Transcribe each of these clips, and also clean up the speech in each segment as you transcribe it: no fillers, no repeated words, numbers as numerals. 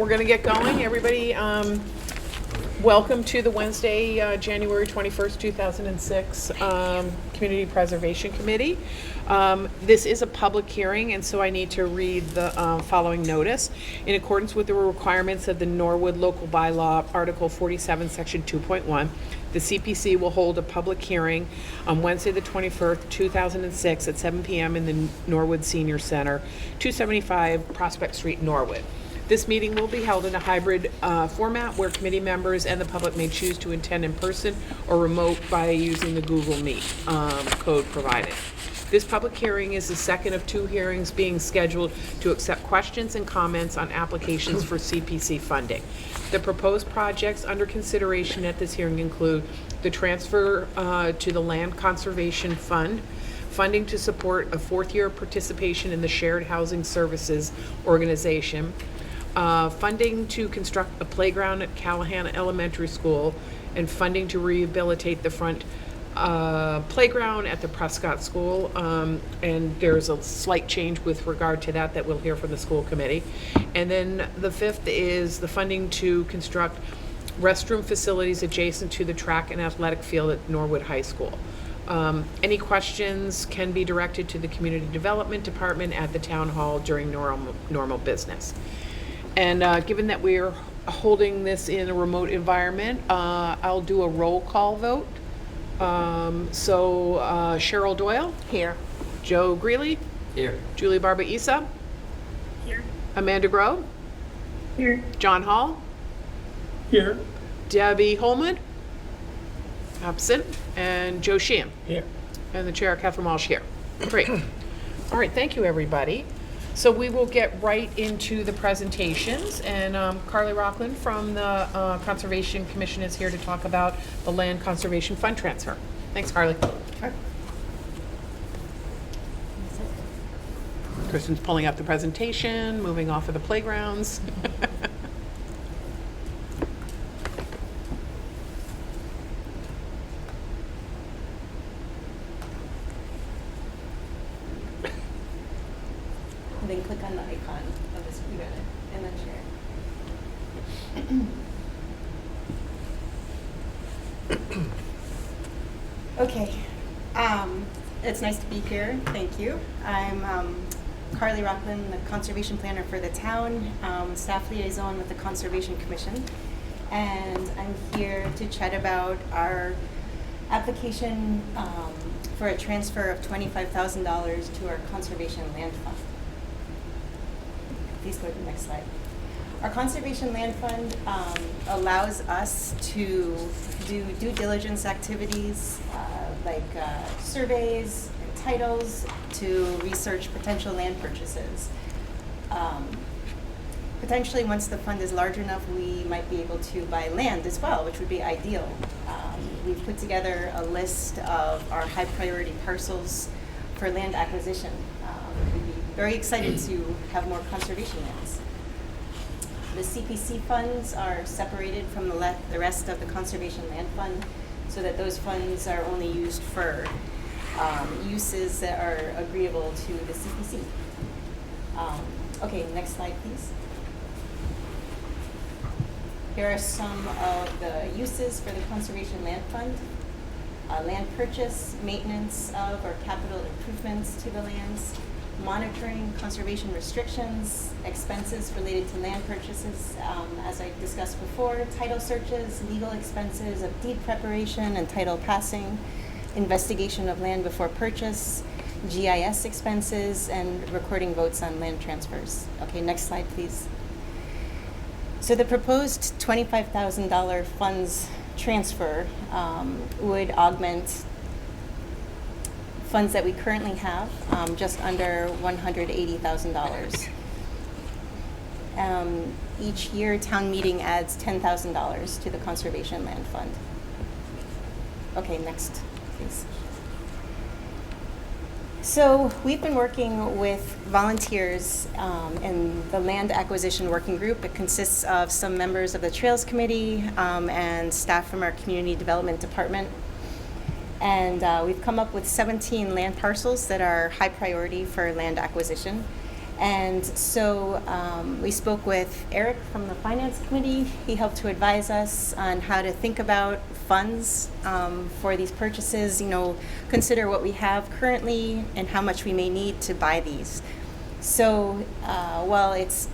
we're going to get going. Everybody, welcome to the Wednesday, January 21st, 2006 Community Preservation Committee. This is a public hearing, and so I need to read the following notice. In accordance with the requirements of the Norwood Local Bylaw, Article 47, Section 2.1, the CPC will hold a public hearing on Wednesday, the 21st, 2006 at 7 p.m. in the Norwood Senior Center, 275 Prospect Street, Norwood. This meeting will be held in a hybrid format where committee members and the public may choose to attend in person or remote by using the Google Meet code provided. This public hearing is the second of two hearings being scheduled to accept questions and comments on applications for CPC funding. The proposed projects under consideration at this hearing include the transfer to the Land Conservation Fund, funding to support a fourth-year participation in the Shared Housing Services Organization, funding to construct a playground at Callahan Elementary School, and funding to rehabilitate the front playground at the Prescott School, and there's a slight change with regard to that we'll hear from the school committee. And then the fifth is the funding to construct restroom facilities adjacent to the track and athletic field at Norwood High School. Any questions can be directed to the Community Development Department at the Town Hall during normal business. And given that we're holding this in a remote environment, I'll do a roll call vote. Cheryl Doyle? Here. Joe Greeley? Here. Julie Barba Isa? Here. Amanda Grove? Here. John Hall? Here. Debbie Holman? Absent. And Joe Sheehan? Here. And the chair, Catherine Walsh, here. Great. All right, thank you, everybody. So we will get right into the presentations, and Carly Rockland from the Conservation Commission is here to talk about the Land Conservation Fund transfer. Thanks, Carly. Kristen's pulling up the presentation, moving off of the playgrounds. Then click on the icon of this, you got it, and then share. Okay, it's nice to be here, thank you. I'm Carly Rockland, the Conservation Planner for the town, staff liaison with the Conservation Commission, and I'm here to chat about our application for a transfer of $25,000 to our Conservation Land Fund. Please go to the next slide. Our Conservation Land Fund allows us to do due diligence activities like surveys and titles to research potential land purchases. Potentially, once the fund is large enough, we might be able to buy land as well, which would be ideal. We've put together a list of our high priority parcels for land acquisition. We'd be very excited to have more conservation lands. The CPC funds are separated from the rest of the Conservation Land Fund so that those funds are only used for uses that are agreeable to the CPC. Okay, next slide, please. Here are some of the uses for the Conservation Land Fund. Land purchase, maintenance of or capital improvements to the lands, monitoring conservation restrictions, expenses related to land purchases, as I discussed before, title searches, legal expenses of deed preparation and title passing, investigation of land before purchase, GIS expenses, and recording votes on land transfers. Okay, next slide, please. So the proposed $25,000 funds transfer would augment funds that we currently have, just under $180,000. Each year, town meeting adds $10,000 to the Conservation Land Fund. Okay, next, please. So we've been working with volunteers in the Land Acquisition Working Group. It consists of some members of the Trails Committee and staff from our Community Development Department. And we've come up with 17 land parcels that are high priority for land acquisition. And so we spoke with Eric from the Finance Committee. He helped to advise us on how to think about funds for these purchases, consider what we have currently and how much we may need to buy these. So while it's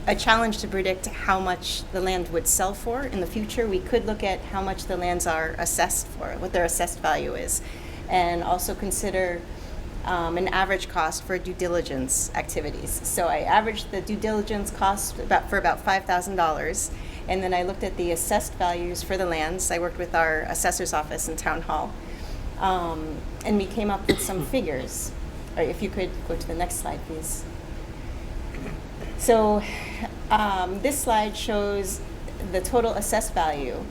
a challenge to predict how much the land would sell for in the future, we could look at how much the lands are assessed for, what their assessed value is, and also consider an average cost for due diligence activities. So I averaged the due diligence cost for about $5,000, and then I looked at the assessed values for the lands. I worked with our assessor's office in Town Hall, and we came up with some figures. All right, if you could go to the next slide, please. So this slide shows the total assessed value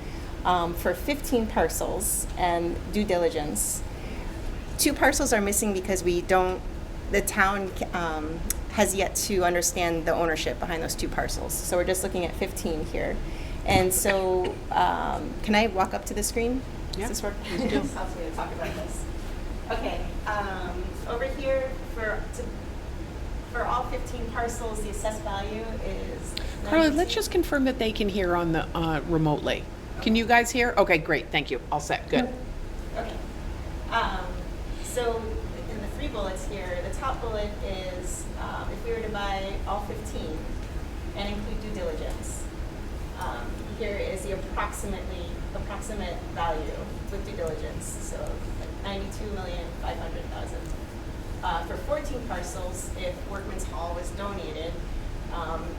for 15 parcels and due diligence. 2 parcels are missing because the town has yet to understand the ownership behind those 2 parcels. So we're just looking at 15 here. And so can I walk up to the screen? Yeah. Does this work? Please do. Helps me to talk about this. Okay, over here for all 15 parcels, the assessed value is... Carla, let's just confirm that they can hear on the remotely. Can you guys hear? Okay, great, thank you. All set, good. Okay. So in the 3 bullets here, the top bullet is if we were to buy all 15 and include due diligence, here is the approximate value with due diligence, so $92,500,000. For 14 parcels, if Workman's Hall was donated,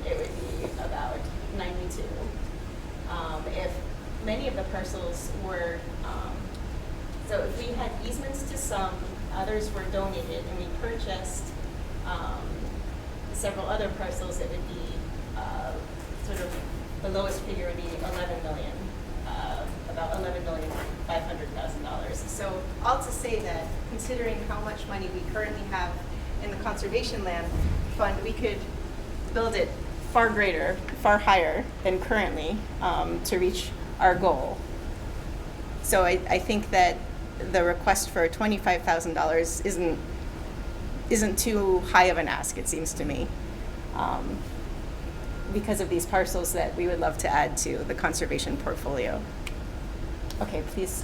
it would be about 92. If many of the parcels were, so if we had easements to some, others were donated, and we purchased several other parcels, it would be sort of the lowest figure would be 11 million, about $11,500,000. So all to say that considering how much money we currently have in the conservation land fund, we could build it far greater, far higher than currently to reach our goal. So I think that the request for $25,000 isn't too high of an ask, it seems to me, because of these parcels that we would love to add to the conservation portfolio. Okay, please.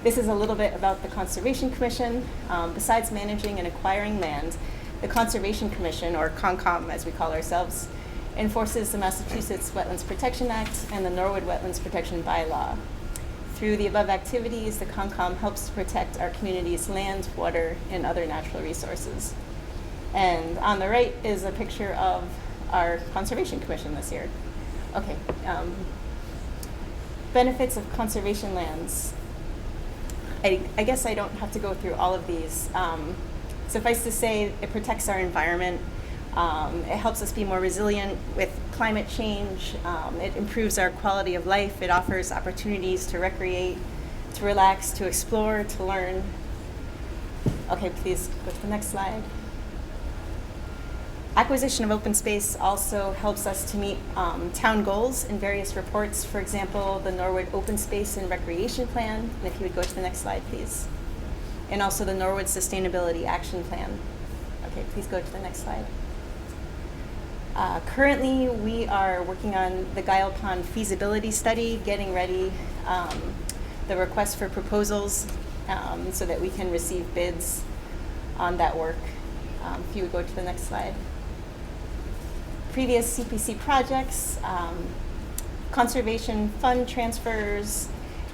This is a little bit about the Conservation Commission. Besides managing and acquiring land, the Conservation Commission, or CONCOM as we call ourselves, enforces the Massachusetts Wetlands Protection Act and the Norwood Wetlands Protection Bylaw. Through the above activities, the CONCOM helps to protect our community's land, water, and other natural resources. And on the right is a picture of our Conservation Commission this year. Okay, benefits of conservation lands. I guess I don't have to go through all of these. Suffice to say, it protects our environment. It helps us be more resilient with climate change. It improves our quality of life. It offers opportunities to recreate, to relax, to explore, to learn. Okay, please go to the next slide. Acquisition of open space also helps us to meet town goals in various reports. For example, the Norwood Open Space and Recreation Plan. And if you would go to the next slide, please. And also the Norwood Sustainability Action Plan. Okay, please go to the next slide. Currently, we are working on the Guile Pond feasibility study, getting ready the request for proposals so that we can receive bids on that work. If you would go to the next slide. Previous CPC projects, conservation fund transfers,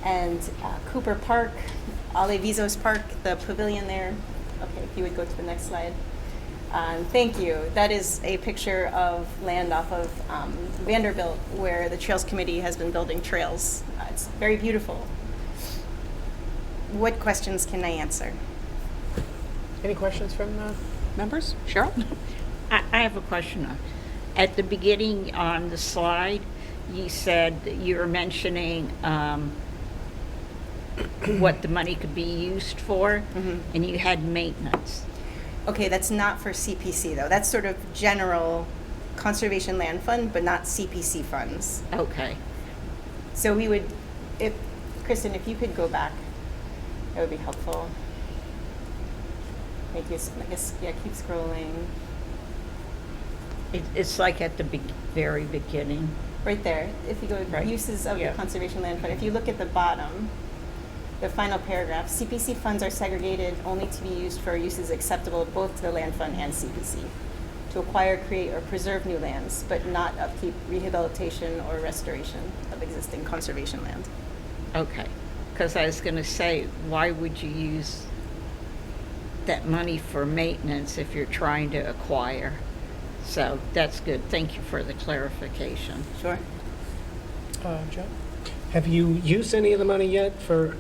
and Cooper Park, Alevizos Park, the pavilion there. Okay, if you would go to the next slide. Thank you. That is a picture of land off of Vanderbilt, where the Trails Committee has been building trails. It's very beautiful. What questions can I answer? Any questions from members? Cheryl? I have a question. At the beginning on the slide, you said you were mentioning what the money could be used for, and you had maintenance. Okay, that's not for CPC though. That's sort of general conservation land fund, but not CPC funds. Okay. So we would, if Kristen, if you could go back, that would be helpful. Thank you. I guess, yeah, keep scrolling. It's like at the very beginning. Right there, if you go Right. uses of Yeah. the conservation land fund, if you look at the bottom, the final paragraph, CPC funds are segregated only to be used for uses acceptable both to the land fund and CPC. To acquire, create, or preserve new lands, but not upkeep, rehabilitation, or restoration of existing conservation land. Okay, because I was going to say, why would you use that money for maintenance if you're trying to acquire? So that's good. Thank you for the clarification. Sure. Joe? Have you used any of the money yet for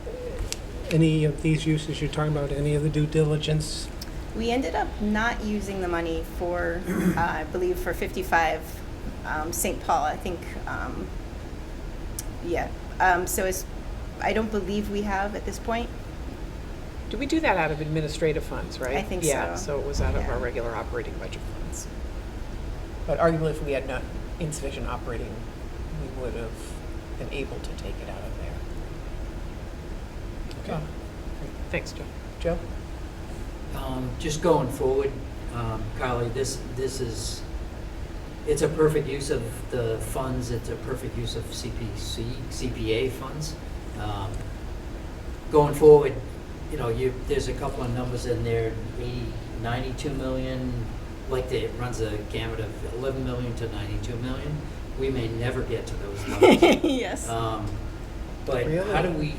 any of these uses you're talking about, any of the due diligence? We ended up not using the money for, I believe, for 55 St. Paul. I think, yeah. So I don't believe we have at this point. Did we do that out of administrative funds, right? I think Yeah, so. so it was out of Yeah. our regular operating budget funds. But arguably, if we had not insufficient operating, we would have been able to take it out of there. Okay. Great. Thanks, Joe. Joe? Just going forward, Carly, this is, it's a perfect use of the funds, it's a perfect use of CPA funds. Going forward, you know, there's a couple of numbers in there, 92 million, like it runs a gamut of 11 million to 92 million. We may never get to those levels. Yes. But Really? how do we,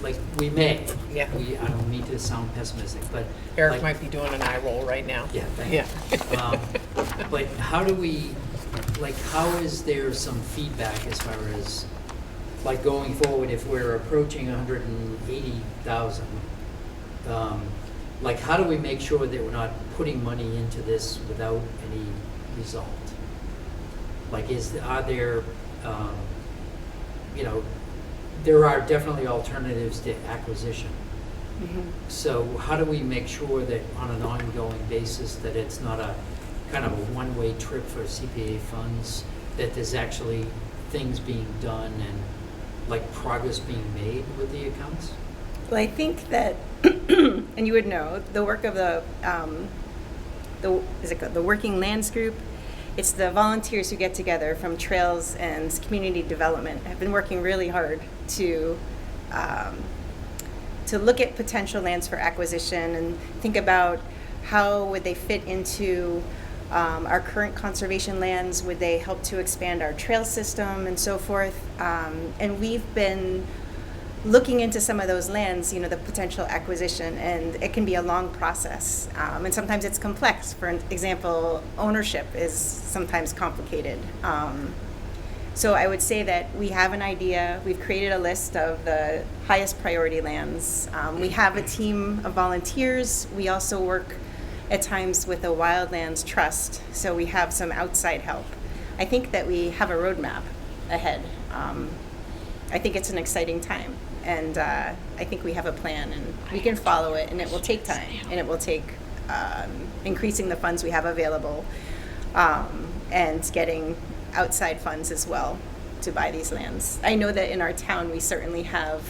like, we may. Yeah. I don't mean to sound pessimistic, but. Eric like- might be doing an eye roll right now. Yeah, thank Yeah. you. But how do we, like, how is there some feedback as far as, like, going forward, if we're approaching 180,000, like, how do we make sure that we're not putting money into this without any result? Like, are there, you know, there are definitely alternatives to acquisition. So how do we make sure that on an ongoing basis that it's not a kind of a one-way trip for CPA funds, that there's actually things being done and like progress being made with the accounts? Well, I think that, and you would know, the work of the Working Lands Group, it's the volunteers who get together from Trails and Community Development have been working really hard to look at potential lands for acquisition and think about how would they fit into our current conservation lands, would they help to expand our trail system and so forth. And we've been looking into some of those lands, you know, the potential acquisition, and it can be a long process. And sometimes it's complex. For example, ownership is sometimes complicated. So I would say that we have an idea. We've created a list of the highest priority lands. We have a team of volunteers. We also work at times with the Wildlands Trust, so we have some outside help. I think that we have a roadmap ahead. I think it's an exciting time, and I think we have a plan, and we can follow it, and it will take time, and it will take increasing the funds we have available, and getting outside funds as well to buy these lands. I know that in our town, we certainly have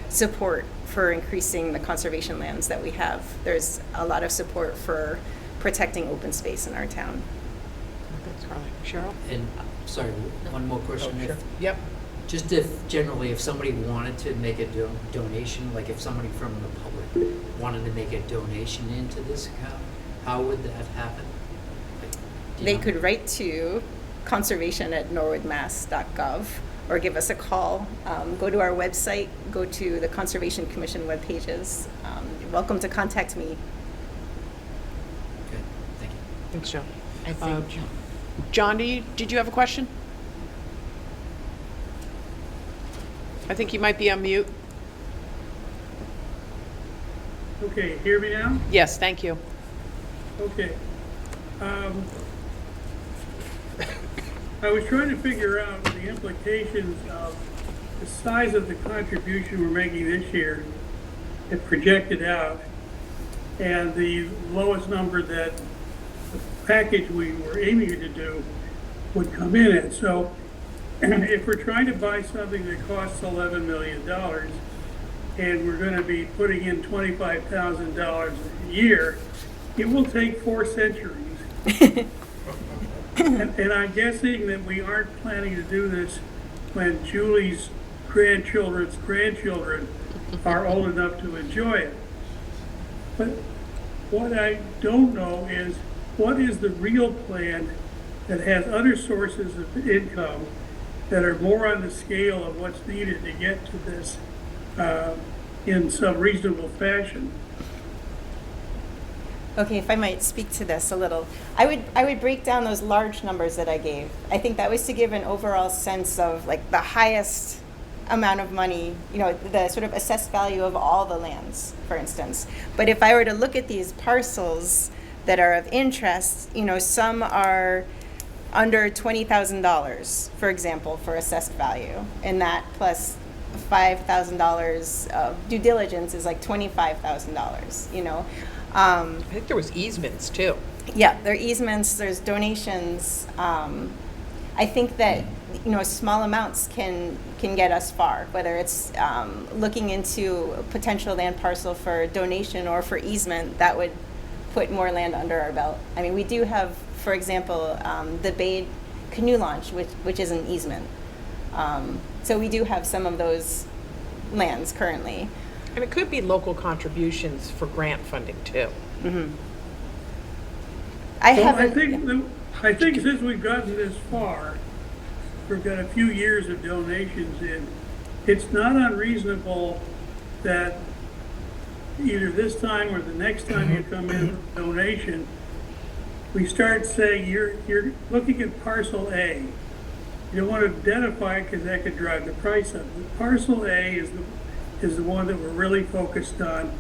support for increasing the conservation lands that we have. There's a lot of support for protecting open space in our town. Thanks, Carly. Cheryl? And, sorry, one more question. Oh, sure. If- Yep. Just if somebody wanted to make a donation, like if somebody from the public wanted to make a donation into this account, how would that happen? Like, do you They know? could write to conservation@norwoodmass.gov or give us a call. Go to our website, go to the Conservation Commission web pages. You're welcome to contact me. Okay, thank you. Thanks, Joe. I think, John, did you have a question? I think you might be on mute. Okay, hear me now? Yes, thank you. Okay. I was trying to figure out the implications of the size of the contribution we're making this year, it projected out, and the lowest number that the package we were aiming to do would come in at. So if we're trying to buy something that costs $11 million, and we're going to be putting in $25,000 a year, it will take 4 centuries. And I'm guessing that we aren't planning to do this when Julie's grandchildren's grandchildren are old enough to enjoy it. But what I don't know is, what is the real plan that has other sources of income that are more on the scale of what's needed to get to this in some reasonable fashion? Okay, if I might speak to this a little, I would break down those large numbers that I gave. I think that was to give an overall sense of like the highest amount of money, you know, the sort of assessed value of all the lands, for instance. But if I were to look at these parcels that are of interest, you know, some are under $20,000, for example, for assessed value, and that plus $5,000 of due diligence is like $25,000, you know. I think there was easements too. Yeah, there are easements, there's donations. I think that, you know, small amounts can get us far, whether it's looking into a potential land parcel for donation or for easement, that would put more land under our belt. I mean, we do have, for example, the Bay Canoe Launch, which is an easement. So we do have some of those lands currently. And it could be local contributions for grant funding too. I Well, haven't. I think since we've gotten this far, we've got a few years of donations in, it's not unreasonable that either this time or the next time you come in with a donation, we start saying, you're looking at parcel A. You don't want to identify it because that could drive the price up. But parcel A is the one that we're really focused on.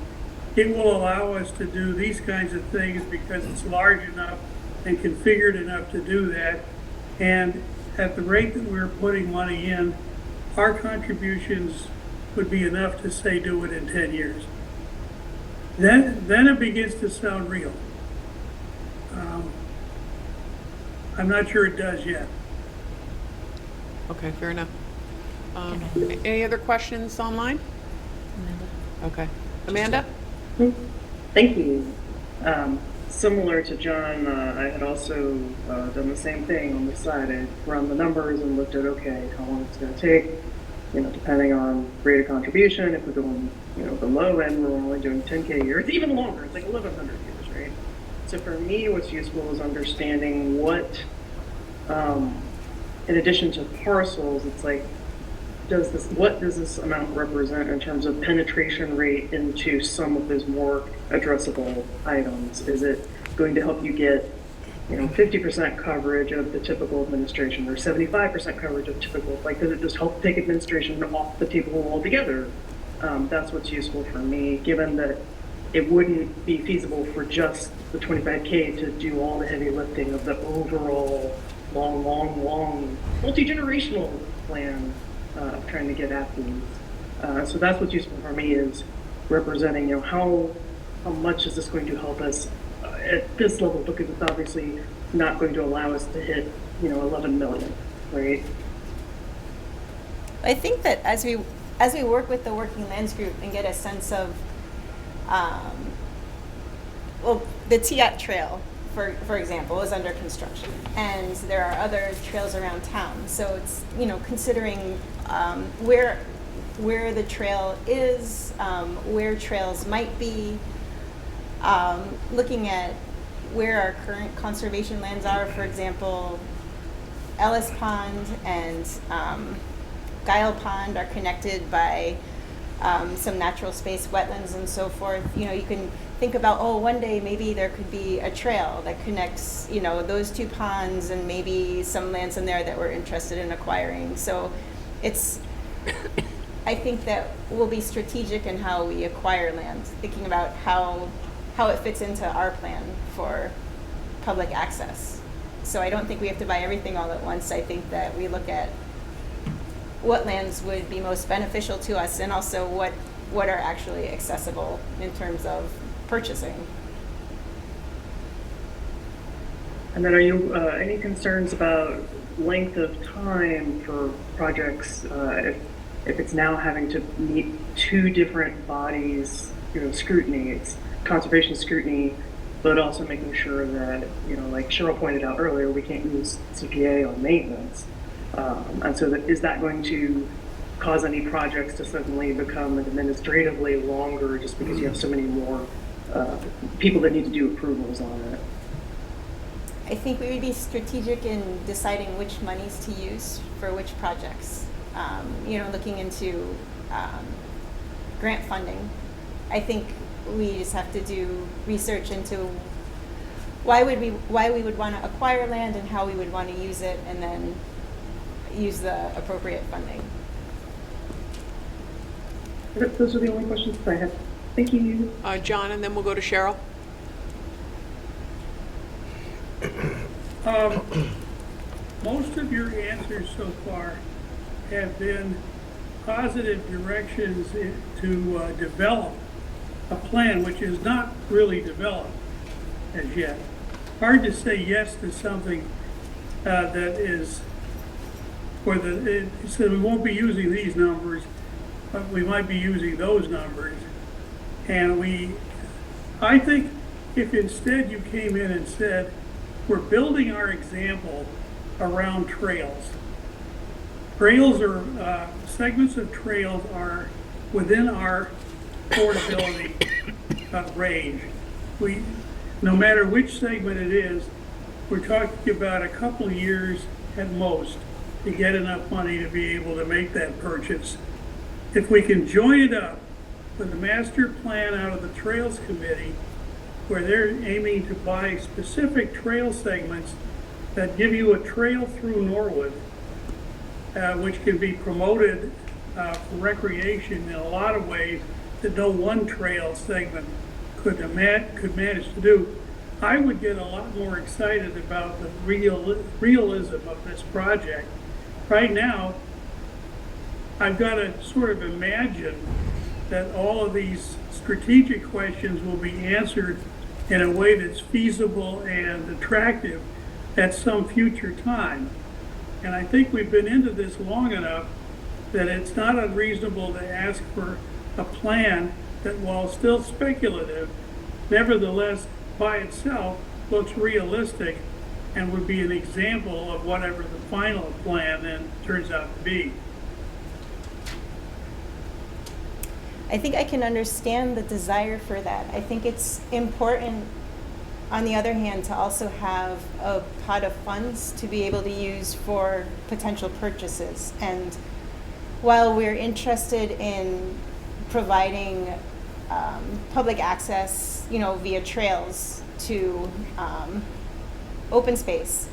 It will allow us to do these kinds of things because it's large enough and configured enough to do that. And at the rate that we're putting money in, our contributions would be enough to say do it in 10 years. Then it begins to sound real. I'm not sure it does yet. Okay, fair enough. Any other questions online? Okay. Amanda? Thank you. Similar to John, I had also done the same thing on the side. I run the numbers and looked at, okay, how long it's going to take, you know, depending on rate of contribution. If we're going, you know, the low end, we're only doing 10K a year. It's even longer. It's like 1,100 years, right? So for me, what's useful is understanding what, in addition to parcels, it's like, what does this amount represent in terms of penetration rate into some of those more addressable items? Is it going to help you get, you know, 50% coverage of the typical administration or 75% coverage of typical? Like, does it just help take administration off the table altogether? That's what's useful for me, given that it wouldn't be feasible for just the 25K to do all the heavy lifting of the overall long, multi-generational plan of trying to get at these. So that's what's useful for me, is representing, you know, how much is this going to help us at this level, because it's obviously not going to allow us to hit, you know, 11 million, right? I think that as we work with the Working Lands Group and get a sense of, well, the Tiat Trail, for example, is under construction, and there are other trails around town. So it's, you know, considering where the trail is, where trails might be, looking at where our current conservation lands are. For example, Ellis Pond and Guile Pond are connected by some natural space wetlands and so forth. You know, you can think about, oh, one day maybe there could be a trail that connects, you know, those two ponds and maybe some lands in there that we're interested in acquiring. So it's, I think that we'll be strategic in how we acquire land, thinking about how it fits into our plan for public access. So I don't think we have to buy everything all at once. I think that we look at what lands would be most beneficial to us, and also what are actually accessible in terms of purchasing. And then are you any concerns about length of time for projects if it's now having to meet two different bodies, you know, scrutiny? It's conservation scrutiny but also making sure that, you know, like Cheryl pointed out earlier, we can't use CPA on maintenance. And so is that going to cause any projects to suddenly become administratively longer just because you have so many more people that need to do approvals on it? I think we would be strategic in deciding which monies to use for which projects. You know, looking into grant funding. I think we just have to do research into why we would want to acquire land and how we would want to use it, and then use the appropriate funding. Those are the only questions I have. Thank you. John, and then we'll go to Cheryl. Most of your answers so far have been positive directions to develop a plan, which is not really developed as yet. Hard to say yes to something that is, so we won't be using these numbers, but we might be using those numbers. And I think if instead you came in and said, we're building our example around trails. Trails are, segments of trails are within our affordability range. No matter which segment it is, we're talking about a couple of years at most to get enough money to be able to make that purchase. If we can join it up with a master plan out of the Trails Committee, where they're aiming to buy specific trail segments that give you a trail through Norwood, which can be promoted for recreation in a lot of ways that no one trail segment could manage to do, I would get a lot more excited about the realism of this project. Right now, I've got to sort of imagine that all of these strategic questions will be answered in a way that's feasible and attractive at some future time. And I think we've been into this long enough that it's not unreasonable to ask for a plan that, while still speculative, nevertheless by itself looks realistic and would be an example of whatever the final plan then turns out to be. I think I can understand the desire for that. I think it's important, on the other hand, to also have a pot of funds to be able to use for potential purchases. And while we're interested in providing public access, you know, via trails to open space,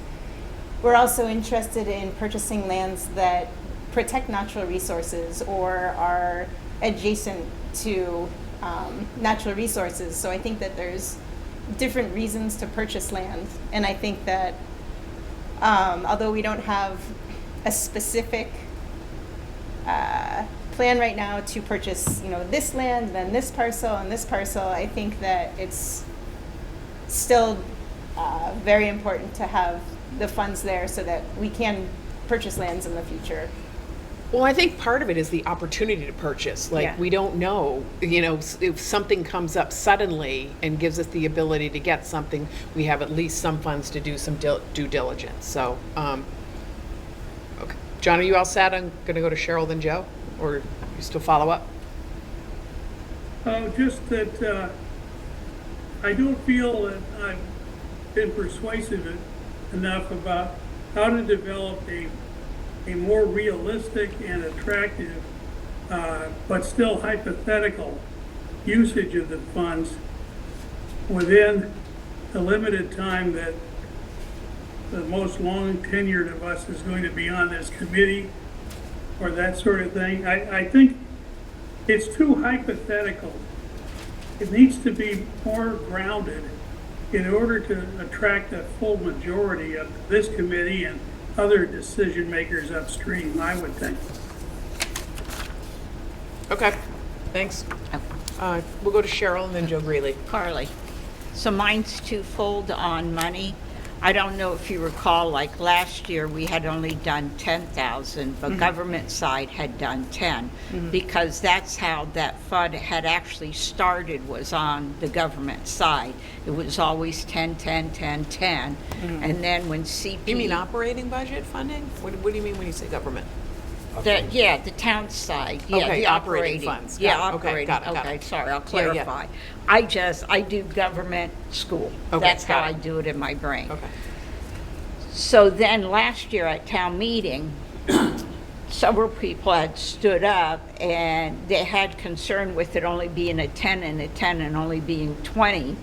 we're also interested in purchasing lands that protect natural resources or are adjacent to natural resources. So I think that there's different reasons to purchase land. And I think that although we don't have a specific plan right now to purchase, you know, this land, then this parcel and this parcel, I think that it's still very important to have the funds there so that we can purchase lands in the future. Well, I think part of it is the opportunity to purchase. Like, Yeah. we don't know, you know, if something comes up suddenly and gives us the ability to get something, we have at least some funds to do some due diligence. So, okay. John, are you all set? I'm going to go to Cheryl, then Joe, or you still follow up? Just that I don't feel that I've been persuasive enough about how to develop a more realistic and attractive, but still hypothetical usage of the funds within the limited time that the most long tenured of us is going to be on this committee or that sort of thing. I think it's too hypothetical. It needs to be more grounded in order to attract a full majority of this committee and other decision makers upstream, I would think. Okay, thanks. We'll go to Cheryl and then Joe Greeley. Carly. So mine's twofold on money. I don't know if you recall, like last year, we had only done 10,000, but government side had done 10, because that's how that fund had actually started, was on the government side. It was always 10, 10, 10, 10, and then when CP... You mean operating budget funding? What do you mean when you say government? Yeah, the town side, yeah, Okay, the operating operating. funds. Yeah, Got it. Okay, operating, got it, got okay, it. sorry, I'll Yeah, yeah. clarify. I do government school. Okay, That's how got I it. do it in my brain. Okay. So then last year at town meeting, several people had stood up and they had concern with it only being a 10 and a 10 and only being 20.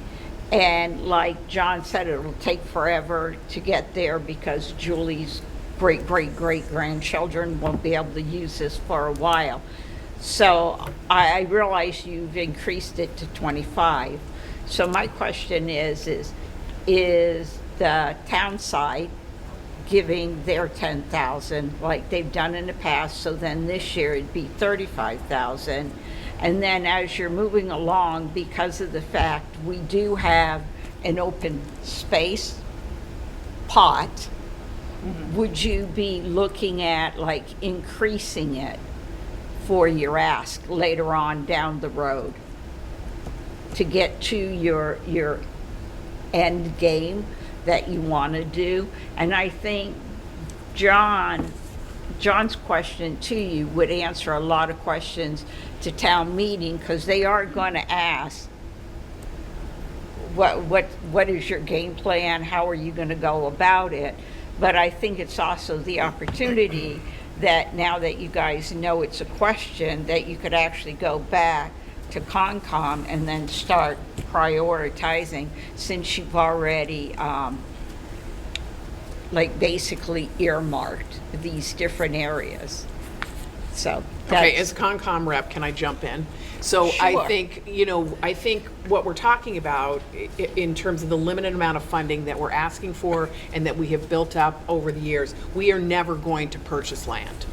And like John said, it'll take forever to get there because Julie's great-great-great-grandchildren won't be able to use this for a while. So I realize you've increased it to 25. So my question is the town side giving their 10,000 like they've done in the past, so then this year it'd be 35,000. And then as you're moving along, because of the fact we do have an open space pot, would you be looking at like increasing it for your ask later on down the road to get to your end game that you want to do? And I think John's question to you would answer a lot of questions to town meeting, because they are going to ask, what is your game plan? How are you going to go about it? But I think it's also the opportunity that now that you guys know it's a question, that you could actually go back to Concom and then start prioritizing, since you've already like basically earmarked these different areas. So Okay, that's- as Concom rep, can I jump in? So I Sure. think what we're talking about in terms of the limited amount of funding that we're asking for and that we have built up over the years, we are never going to purchase land.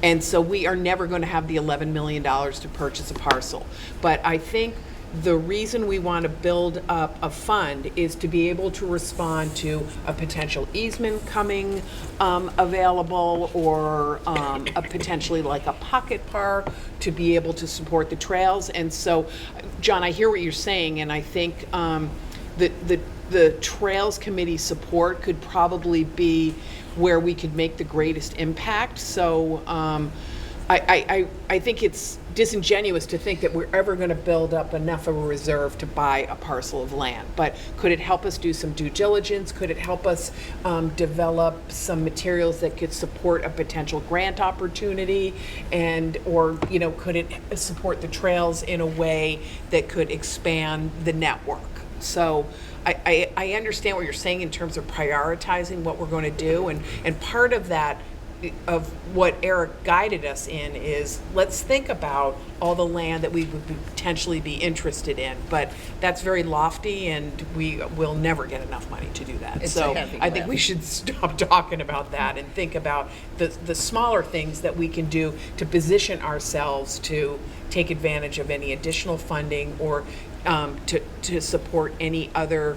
And so we are never going to have the $11 million to purchase a parcel. But I think the reason we want to build up a fund is to be able to respond to a potential easement coming available, or a potentially like a pocket park to be able to support the trails. And so, John, I hear what you're saying, and I think the Trails Committee support could probably be where we could make the greatest impact. So I think it's disingenuous to think that we're ever going to build up enough of a reserve to buy a parcel of land. But could it help us do some due diligence? Could it help us develop some materials that could support a potential grant opportunity? Or could it support the trails in a way that could expand the network? So I understand what you're saying in terms of prioritizing what we're going to do, and part of that, of what Eric guided us in, is let's think about all the land that we would potentially be interested in, but that's very lofty and we will never get enough money to do that. It's So a heavy I think we lift. should stop talking about that and think about the smaller things that we can do to position ourselves to take advantage of any additional funding, or to support any other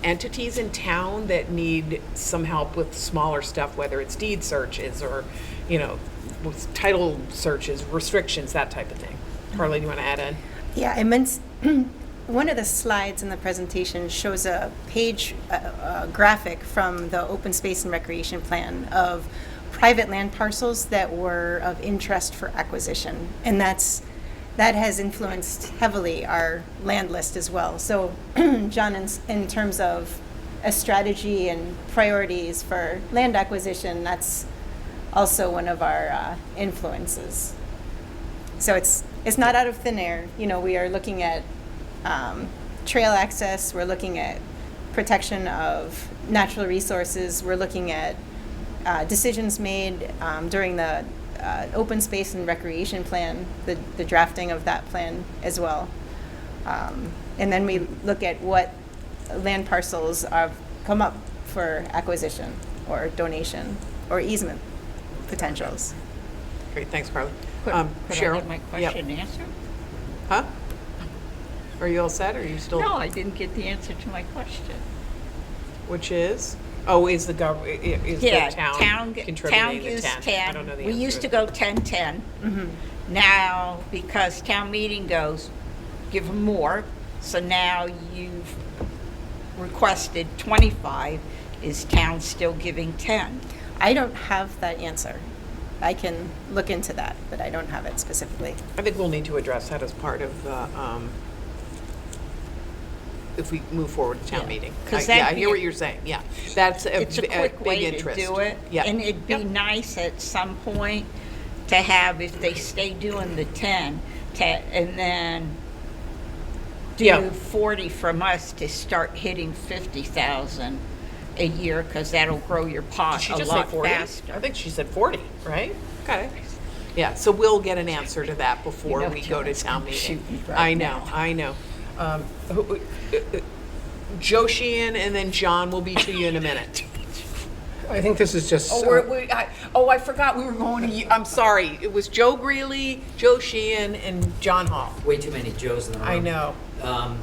entities in town that need some help with smaller stuff, whether it's deed searches or, with title searches, restrictions, that type of thing. Carly, do you want to add in? Yeah, I meant, one of the slides in the presentation shows a page, a graphic from the Open Space and Recreation Plan of private land parcels that were of interest for acquisition. And that has influenced heavily our land list as well. So, John, in terms of a strategy and priorities for land acquisition, that's also one of our influences. So it's not out of thin air. We are looking at trail access. We're looking at protection of natural resources. We're looking at decisions made during the Open Space and Recreation Plan, the drafting of that plan as well. And then we look at what land parcels have come up for acquisition or donation or easement potentials. Great, thanks, Carly. Could I Cheryl? get my Yep. question answered? Huh? Are you all set, or are you still? No, I didn't get the answer to my question. which is, is the is Yeah, the town town contributing the gives 10? I don't know the We answer used to that. go 10-10. Now, because town meeting goes, give them more, so now you've requested 25. Is town still giving 10? I don't have that answer. I can look into that, but I don't have it specifically. I think we'll need to address that as part of the, if we move forward to town Yeah. meeting. 'Cause Yeah, I that'd hear be- what you're saying, yeah. That's a It's a big quick way to interest. do it. Yeah. And it'd be Yep. nice at some point to have, if they stay doing the 10, and then Yeah. do 40 from us to start hitting 50,000 a year, because that'll grow your Did pot she a just say lot 40? I faster. think she said 40, right? Okay. Yeah, so we'll get an answer to that before know we go to Joan's town gonna meeting. shoot me right I know, now. I know. Joe Sheehan and then John will be to you in a minute. I think this is just. I forgot we were going to, I'm sorry. It was Joe Greeley, Joe Sheehan, and John Hall. Way too many Joes in the room. I know.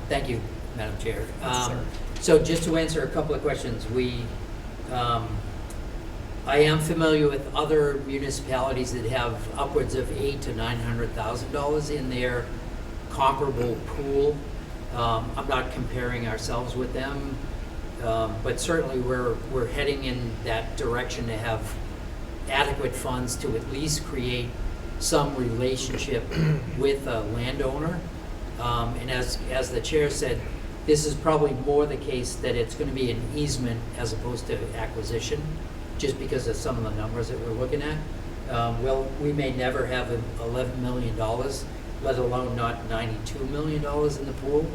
Thank you, Madam Chair. sir. So just to answer a couple of questions, I am familiar with other municipalities that have upwards of $800,000 to $900,000 in their comparable pool. I'm not comparing ourselves with them, but certainly we're heading in that direction to have adequate funds to at least create some relationship with a landowner. And as the chair said, this is probably more the case that it's going to be an easement as opposed to acquisition, just because of some of the numbers that we're looking at. Well, we may never have $11 million, let alone not $92 million in the pool.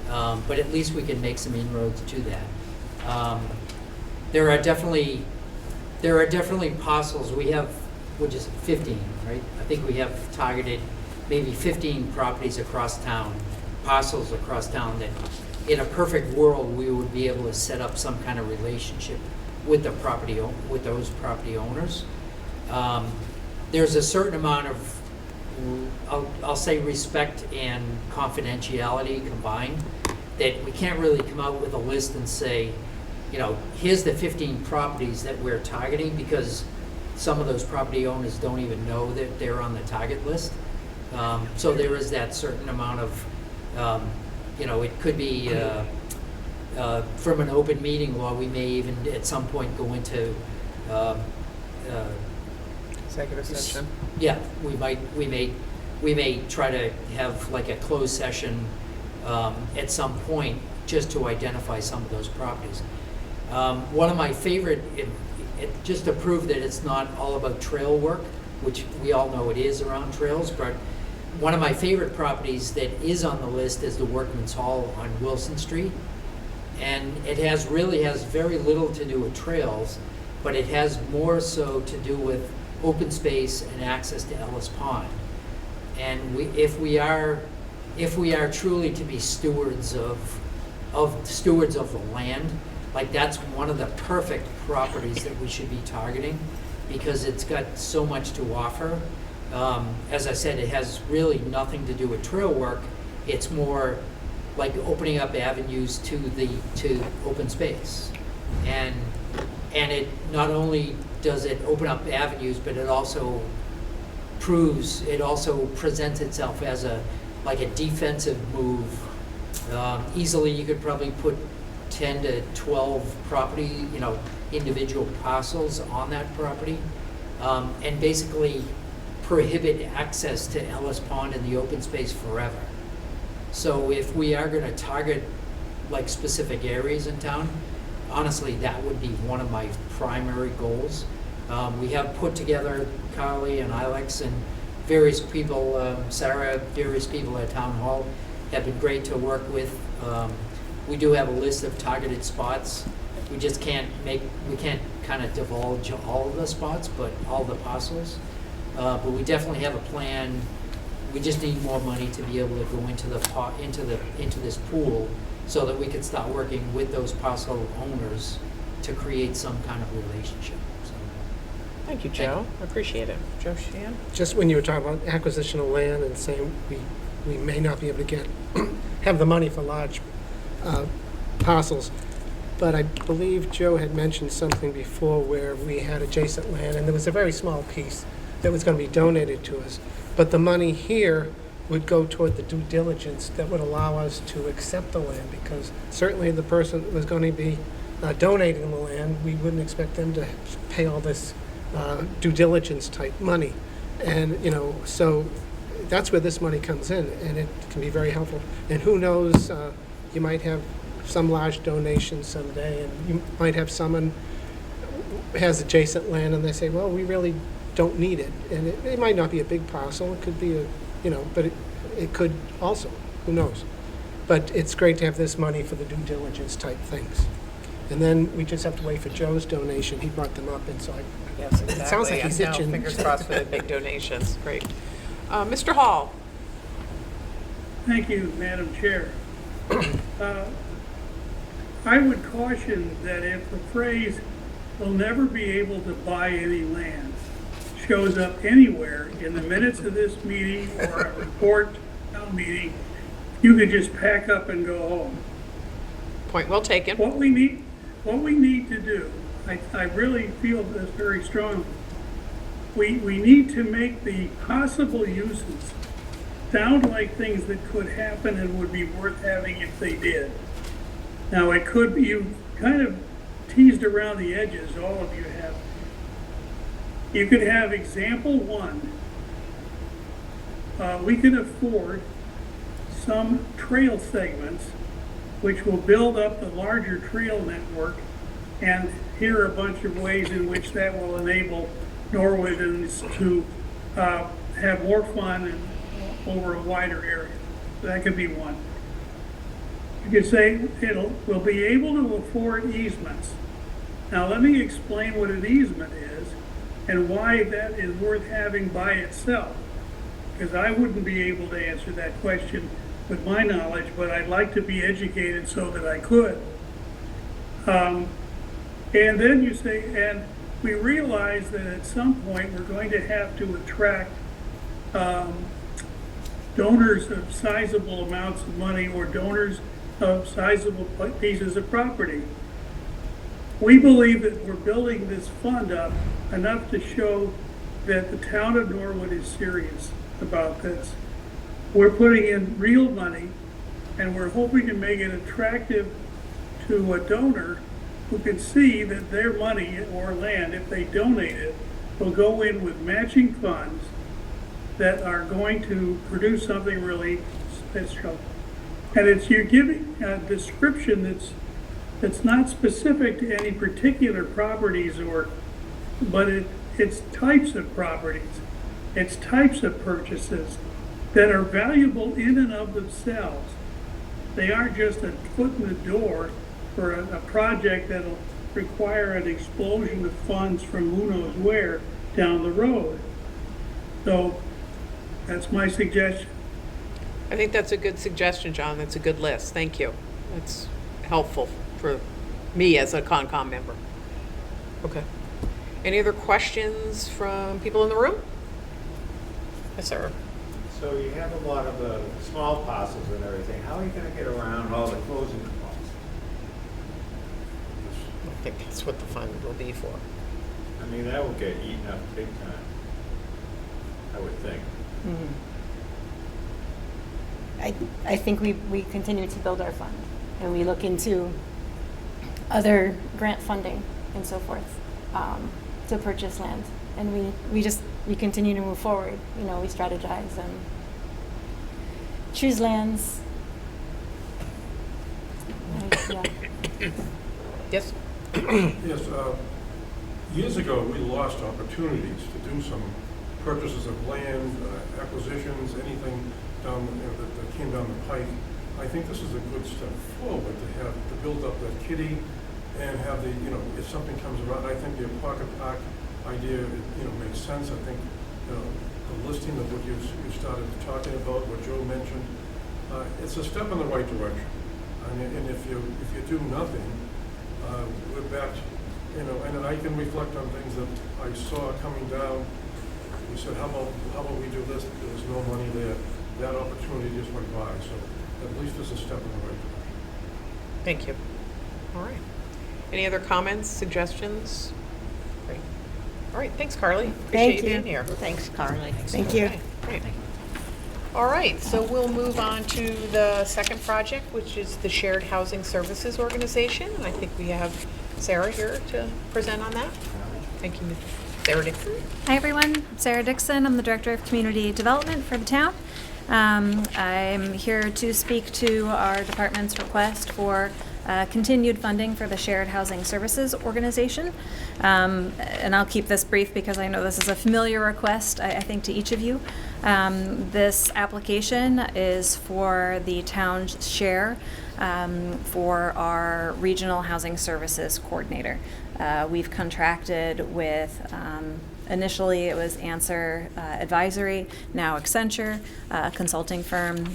But at least we can make some inroads to that. There are definitely parcels. We have, which is 15, right? I think we have targeted maybe 15 properties across town, parcels across town that in a perfect world, we would be able to set up some kind of relationship with the property, with those property owners. There's a certain amount of, I'll say respect and confidentiality combined, that we can't really come out with a list and say, you know, here's the 15 properties that we're targeting, because some of those property owners don't even know that they're on the target list. So there is that certain amount of, you know, it could be from an open meeting law, we may even at some point go into, Executive session. yeah, we may try to have like a closed session at some point just to identify some of those properties. One of my favorite, just to prove that it's not all about trail work, which we all know it is around trails, but one of my favorite properties that is on the list is the Workman's Hall on Wilson Street. And it really has very little to do with trails, but it has more so to do with open space and access to Ellis Pond. And if we are truly to be stewards of the land, like that's one of the perfect properties that we should be targeting, because it's got so much to offer. As I said, it has really nothing to do with trail work. It's more like opening up avenues to open space. And it not only does it open up avenues, but it also presents itself as a defensive move. Easily you could probably put 10 to 12 property, individual parcels on that property, and basically prohibit access to Ellis Pond and the open space forever. So if we are going to target like specific areas in town, honestly, that would be one of my primary goals. We have put together, Carly and Alex and various people, Sarah, various people at Town Hall have been great to work with. We do have a list of targeted spots. We just can't kind of divulge all of the spots, but all the parcels. But we definitely have a plan. We just need more money to be able to go into this pool, so that we can start working with those parcel owners to create some kind of relationship. So, Thank you, Joe. I appreciate it. Joe Sheehan? Just when you were talking about acquisition of land and saying we may not be able to have the money for large parcels, but I believe Joe had mentioned something before where we had adjacent land, and there was a very small piece that was going to be donated to us. But the money here would go toward the due diligence that would allow us to accept the land, because certainly the person that was going to be donating the land, we wouldn't expect them to pay all this due diligence type money. And, you know, so that's where this money comes in, and it can be very helpful. And who knows, you might have some large donation someday, and you might have someone has adjacent land and they say, well, we really don't need it. And it might not be a big parcel, it could be a, you know, but it could also, who knows. But it's great to have this money for the due diligence type things. And then we just have to wait for Joe's donation. He brought them up, and so Yes, it exactly. sounds like he's I know. itching. Fingers crossed for the big donations. Great. Mr. Hall? Thank you, Madam Chair. I would caution that if the phrase "will never be able to buy any land" shows up anywhere in the minutes of this meeting or a report town meeting, you could just pack up and go home. Point well taken. What we need to do, I really feel this very strongly. We need to make the possible uses sound like things that could happen and would be worth having if they did. Now, it could be, you kind of teased around the edges, all of you have. You could have example one. We can afford some trail segments which will build up the larger trail network, and here are a bunch of ways in which that will enable Norwoodans to have more fun and over a wider area. That could be one. You could say we'll be able to afford easements. Now let me explain what an easement is and why that is worth having by itself, because I wouldn't be able to answer that question with my knowledge, but I'd like to be educated so that I could. And then you say, and we realize that at some point we're going to have to attract donors of sizable amounts of money or donors of sizable pieces of property. We believe that we're building this fund up enough to show that the town of Norwood is serious about this. We're putting in real money, and we're hoping to make it attractive to a donor who can see that their money or land, if they donate it, will go in with matching funds that are going to produce something really special. And you're giving a description that's not specific to any particular properties but it's types of properties, it's types of purchases that are valuable in and of themselves. They aren't just a foot in the door for a project that'll require an explosion of funds from who knows where down the road. So that's my suggestion. I think that's a good suggestion, John. That's a good list. Thank you. That's helpful for me as a Concom member. Okay. Any other questions from people in the room? Yes, sir. So you have a lot of small parcels and everything. How are you going to get around all the closing costs? I think that's what the fund will be for. I mean, that will get eaten up big time, I would think. I think we continue to build our fund, and we look into other grant funding and so forth to purchase land, and we continue to move forward. You know, we strategize and choose lands. Yeah. Yes? Yes, years ago, we lost opportunities to do some purchases of land, acquisitions, anything down, that came down the pike. I think this is a good step forward to build up that kitty and have the, if something comes around, I think the pocket park idea, makes sense. I think, the listing of what you started talking about, what Joe mentioned, it's a step in the right direction. I mean, and if you do nothing, we're back, and I can reflect on things that I saw coming down. We said, how about we do this? There was no money there. That opportunity just went by. So at least it's a step in the right direction. Thank you. All right. Any other comments, suggestions? Great. All right, thanks, Carly. Appreciate you being here. Thanks, Carly. Thank you. Okay, great. All right, so we'll move on to the second project, which is the Shared Housing Services Organization. And I think we have Sarah here to present on that. Thank you, Sarah Dixon. Hi, everyone. I'm Sarah Dixon. I'm the Director of Community Development for the town. I'm here to speak to our department's request for continued funding for the Shared Housing Services Organization. And I'll keep this brief because I know this is a familiar request, I think, to each of you. This application is for the town's share for our Regional Housing Services Coordinator. We've contracted with initially it was Answer Advisory, now Accenture, a consulting firm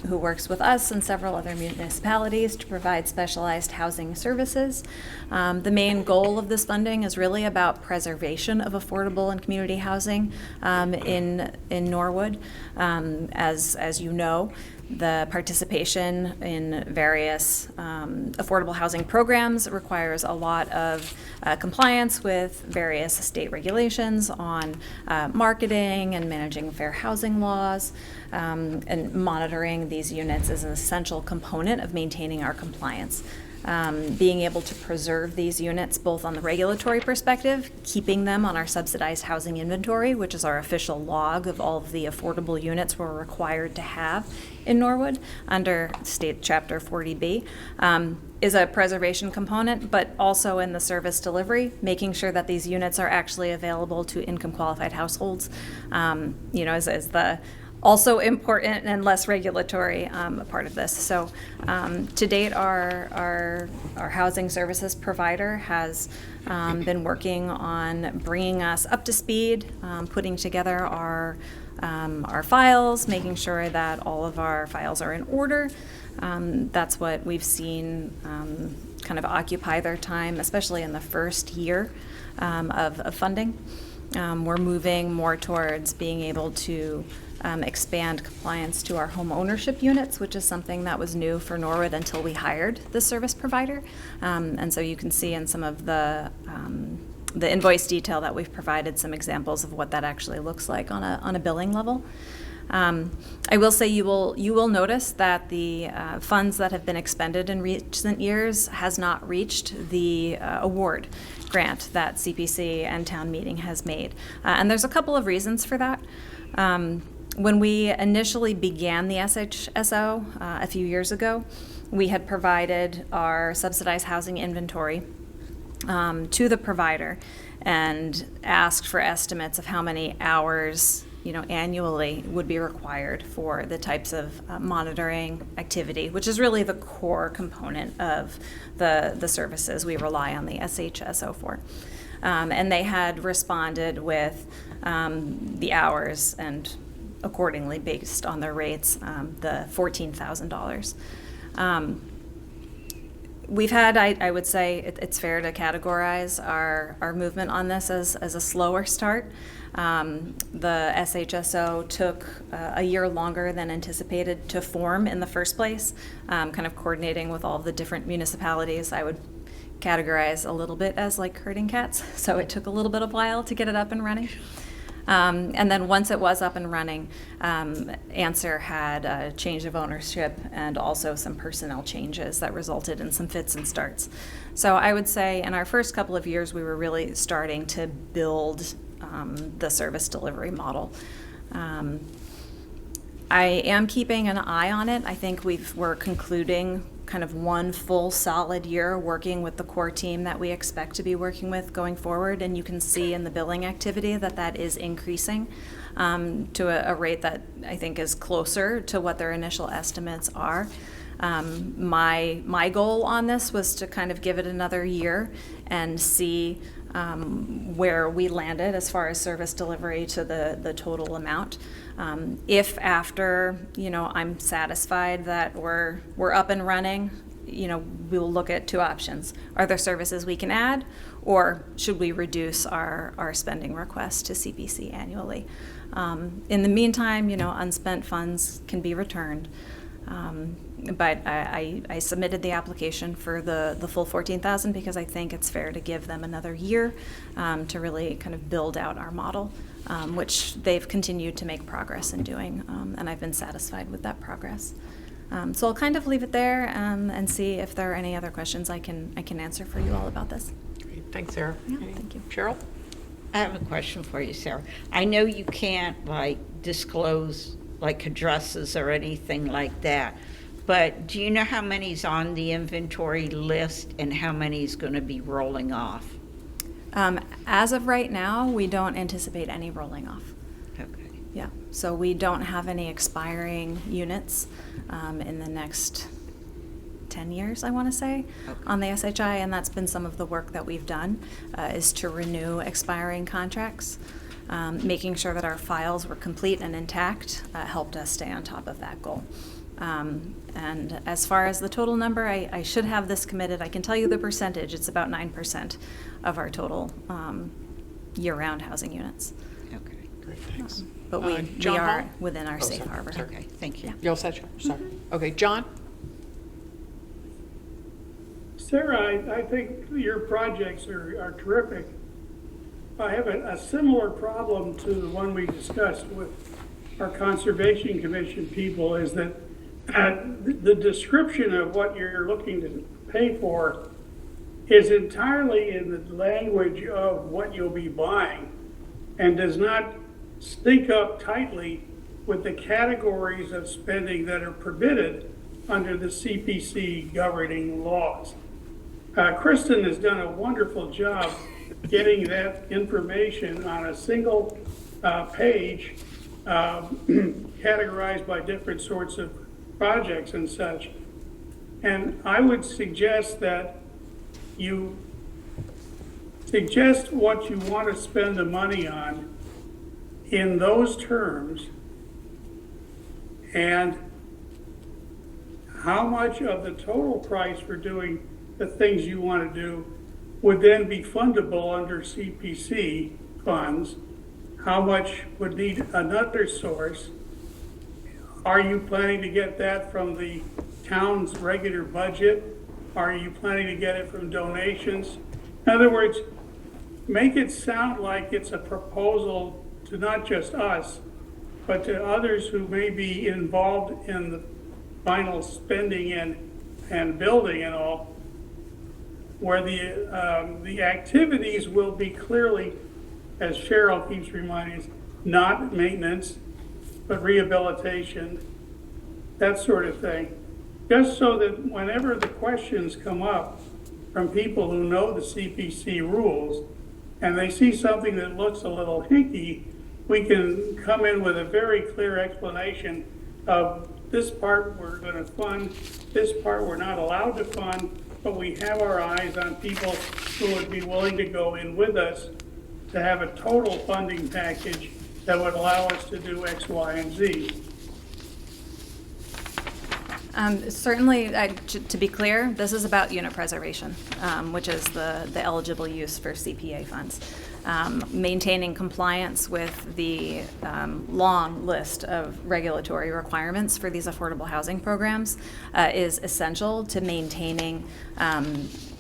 who works with us and several other municipalities to provide specialized housing services. The main goal of this funding is really about preservation of affordable and community housing in Norwood. As you know, the participation in various affordable housing programs requires a lot of compliance with various state regulations on marketing and managing fair housing laws, and monitoring these units is an essential component of maintaining our compliance. Being able to preserve these units both on the regulatory perspective, keeping them on our subsidized housing inventory, which is our official log of all of the affordable units we're required to have in Norwood under State Chapter 40B, is a preservation component, but also in the service delivery, making sure that these units are actually available to income qualified households, is the also important and less regulatory part of this. So to date, our housing services provider has been working on bringing us up to speed, putting together our files, making sure that all of our files are in order. That's what we've seen kind of occupy their time, especially in the first year of funding. We're moving more towards being able to expand compliance to our home ownership units, which is something that was new for Norwood until we hired the service provider. And so you can see in some of the invoice detail that we've provided some examples of what that actually looks like on a billing level. I will say you will notice that the funds that have been expended in recent years has not reached the award grant that CPC and town meeting has made. And there's a couple of reasons for that. When we initially began the SHSO a few years ago, we had provided our subsidized housing inventory to the provider and asked for estimates of how many hours annually would be required for the types of monitoring activity, which is really the core component of the services we rely on the SHSO for. And they had responded with the hours and accordingly based on their rates, the $14,000. We've had, I would say, it's fair to categorize our movement on this as a slower start. The SHSO took a year longer than anticipated to form in the first place, kind of coordinating with all the different municipalities. I would categorize a little bit as like herding cats, so it took a little bit of while to get it up and running. And then once it was up and running, Answer had a change of ownership and also some personnel changes that resulted in some fits and starts. So I would say in our first couple of years, we were really starting to build the service delivery model. I am keeping an eye on it. I think we're concluding kind of one full solid year working with the core team that we expect to be working with going forward, and you can see in the billing activity that is increasing to a rate that I think is closer to what their initial estimates are. My goal on this was to kind of give it another year and see where we landed as far as service delivery to the total amount. If after, I'm satisfied that we're up and running, we'll look at two options. Are there services we can add, or should we reduce our spending request to CPC annually? In the meantime, unspent funds can be returned. But I submitted the application for the full 14,000 because I think it's fair to give them another year to really kind of build out our model, which they've continued to make progress in doing, and I've been satisfied with that progress. So I'll kind of leave it there and see if there are any other questions I can answer for you all about this. Great. Thanks, Sarah. Yeah, thank you. Cheryl? I have a question for you, Sarah. I know you can't like disclose like addresses or anything like that, but do you know how many's on the inventory list and how many's going to be rolling off? As of right now, we don't anticipate any rolling off. Okay. Yeah, so we don't have any expiring units in the next 10 years, I want to say, on the SHI, and that's been some of the work that we've done, is to renew expiring contracts. Making sure that our files were complete and intact helped us stay on top of that goal. And as far as the total number, I should have this committed. I can tell you the percentage. It's about 9% of our total year-round housing units. Okay. Great, thanks. But we John are Hall? within our safe sorry, harbor. sorry. Okay, thank you. Yeah. You all set? Sorry. Okay, John? Sarah, I think your projects are terrific. I have a similar problem to the one we discussed with our Conservation Commission people, is that the description of what you're looking to pay for is entirely in the language of what you'll be buying and does not sync up tightly with the categories of spending that are permitted under the CPC governing laws. Kristen has done a wonderful job getting that information on a single page, categorized by different sorts of projects and such. And I would suggest that you suggest what you want to spend the money on in those terms, and how much of the total price for doing the things you want to do would then be fundable under CPC funds, how much would need another source. Are you planning to get that from the town's regular budget? Are you planning to get it from donations? In other words, make it sound like it's a proposal to not just us, but to others who may be involved in the final spending and building and all, where the activities will be clearly, as Cheryl keeps reminding us, not maintenance, but rehabilitation, that sort of thing. Just so that whenever the questions come up from people who know the CPC rules and they see something that looks a little hinky, we can come in with a very clear explanation of this part we're going to fund, this part we're not allowed to fund, but we have our eyes on people who would be willing to go in with us to have a total funding package that would allow us to do X, Y, and Z. Certainly, to be clear, this is about unit preservation, which is the eligible use for CPA funds. Maintaining compliance with the long list of regulatory requirements for these affordable housing programs is essential to maintaining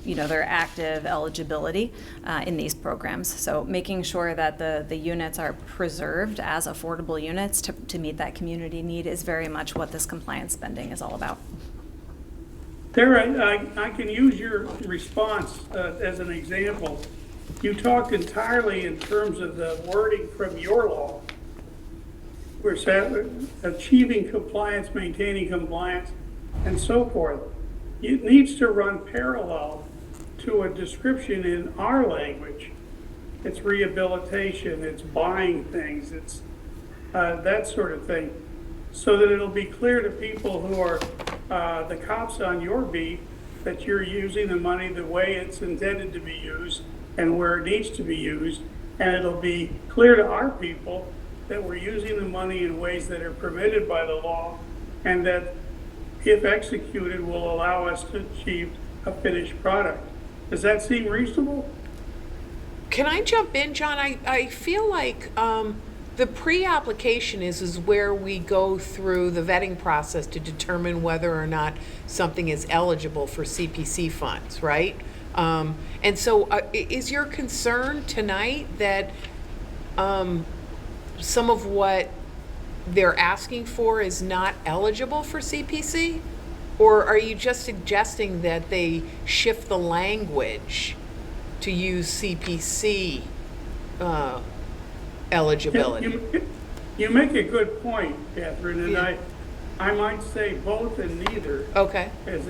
their active eligibility in these programs. So making sure that the units are preserved as affordable units to meet that community need is very much what this compliance spending is all about. Sarah, I can use your response as an example. You talked entirely in terms of the wording from your law. We're achieving compliance, maintaining compliance, and so forth. It needs to run parallel to a description in our language. It's rehabilitation, it's buying things, it's that sort of thing, so that it'll be clear to people who are the cops on your beat that you're using the money the way it's intended to be used and where it needs to be used, and it'll be clear to our people that we're using the money in ways that are permitted by the law, and that if executed will allow us to achieve a finished product. Does that seem reasonable? Can I jump in, John? I feel like The pre-application is where we go through the vetting process to determine whether or not something is eligible for CPC funds, right? And so is your concern tonight that some of what they're asking for is not eligible for CPC? Or are you just suggesting that they shift the language to use CPC eligibility? You make a good point, Catherine, and Yeah. I might say both and neither. Okay. As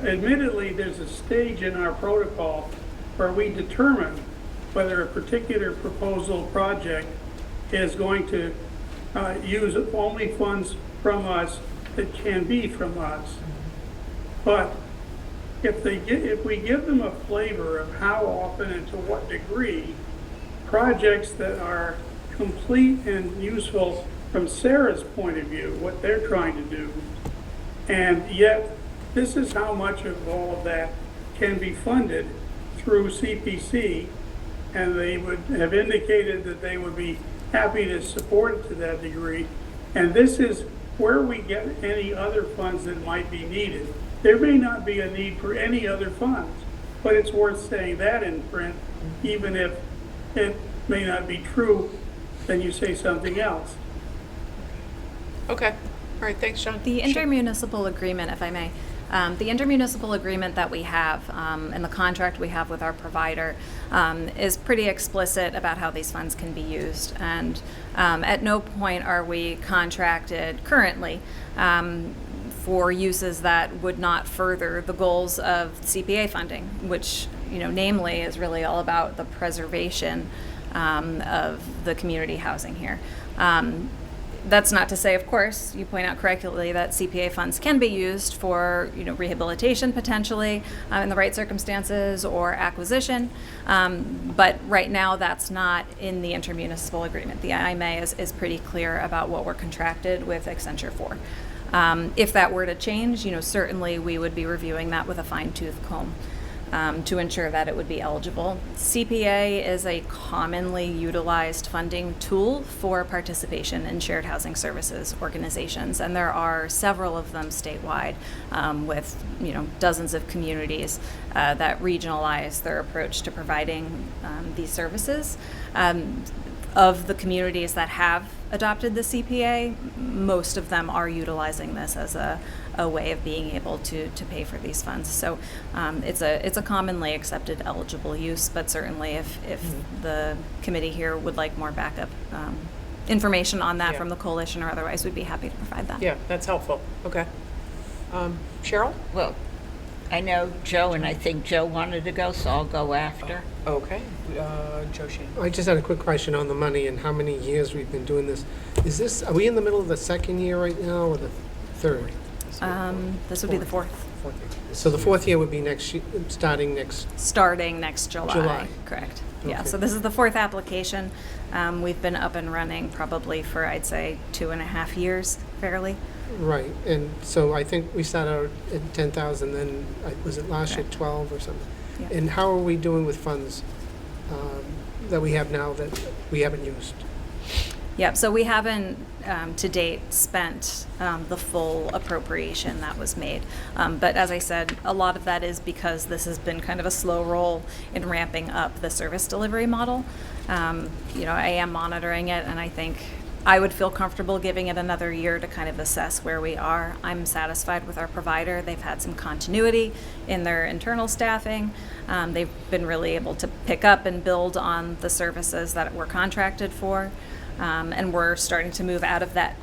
admittedly, there's a stage in our protocol where we determine whether a particular proposal project is going to use only funds from us that can be from us. But if we give them a flavor of how often and to what degree projects that are complete and useful from Sarah's point of view, what they're trying to do, and yet this is how much of all of that can be funded through CPC, and they would have indicated that they would be happy to support it to that degree. And this is where we get any other funds that might be needed. There may not be a need for any other funds, but it's worth saying that in print, even if it may not be true, then you say something else. Okay. All right, thanks, John. The intermunicipal agreement, if I may, the intermunicipal agreement that we have and the contract we have with our provider is pretty explicit about how these funds can be used. And at no point are we contracted currently for uses that would not further the goals of CPA funding, which, namely is really all about the preservation of the community housing here. That's not to say, of course, you point out correctly that CPA funds can be used for, rehabilitation potentially in the right circumstances or acquisition. But right now, that's not in the intermunicipal agreement. The IMA is pretty clear about what we're contracted with Accenture for. If that were to change, certainly we would be reviewing that with a fine-tooth comb. To ensure that it would be eligible. CPA is a commonly utilized funding tool for participation in shared housing services organizations, and there are several of them statewide with dozens of communities that regionalize their approach to providing these services. Of the communities that have adopted the CPA, most of them are utilizing this as a way of being able to pay for these funds. So it's a commonly accepted eligible use, but certainly if the committee here would like more backup information on that from the coalition or otherwise, we'd be happy to provide that. Yeah, that's helpful. Okay. Cheryl? Well, I know Joe, and I think Joe wanted to go, so I'll go after. Okay. Joe Shane. I just had a quick question on the money and how many years we've been doing this. Are we in the middle of the second year right now or the third? This would be the fourth. So the fourth year would be starting next July. Correct. Yeah, Okay. so this is the fourth application. We've been up and running probably for, I'd say, 2.5 years, fairly. Right, and so I think we started out at 10,000, then was it last year Correct. 12 or something? Yeah. And how are we doing with funds that we have now that we haven't used? Yep, so we haven't to date spent the full appropriation that was made. But as I said, a lot of that is because this has been kind of a slow roll in ramping up the service delivery model. I am monitoring it, and I think I would feel comfortable giving it another year to kind of assess where we are. I'm satisfied with our provider. They've had some continuity in their internal staffing. They've been really able to pick up and build on the services that we're contracted for. And we're starting to move out of that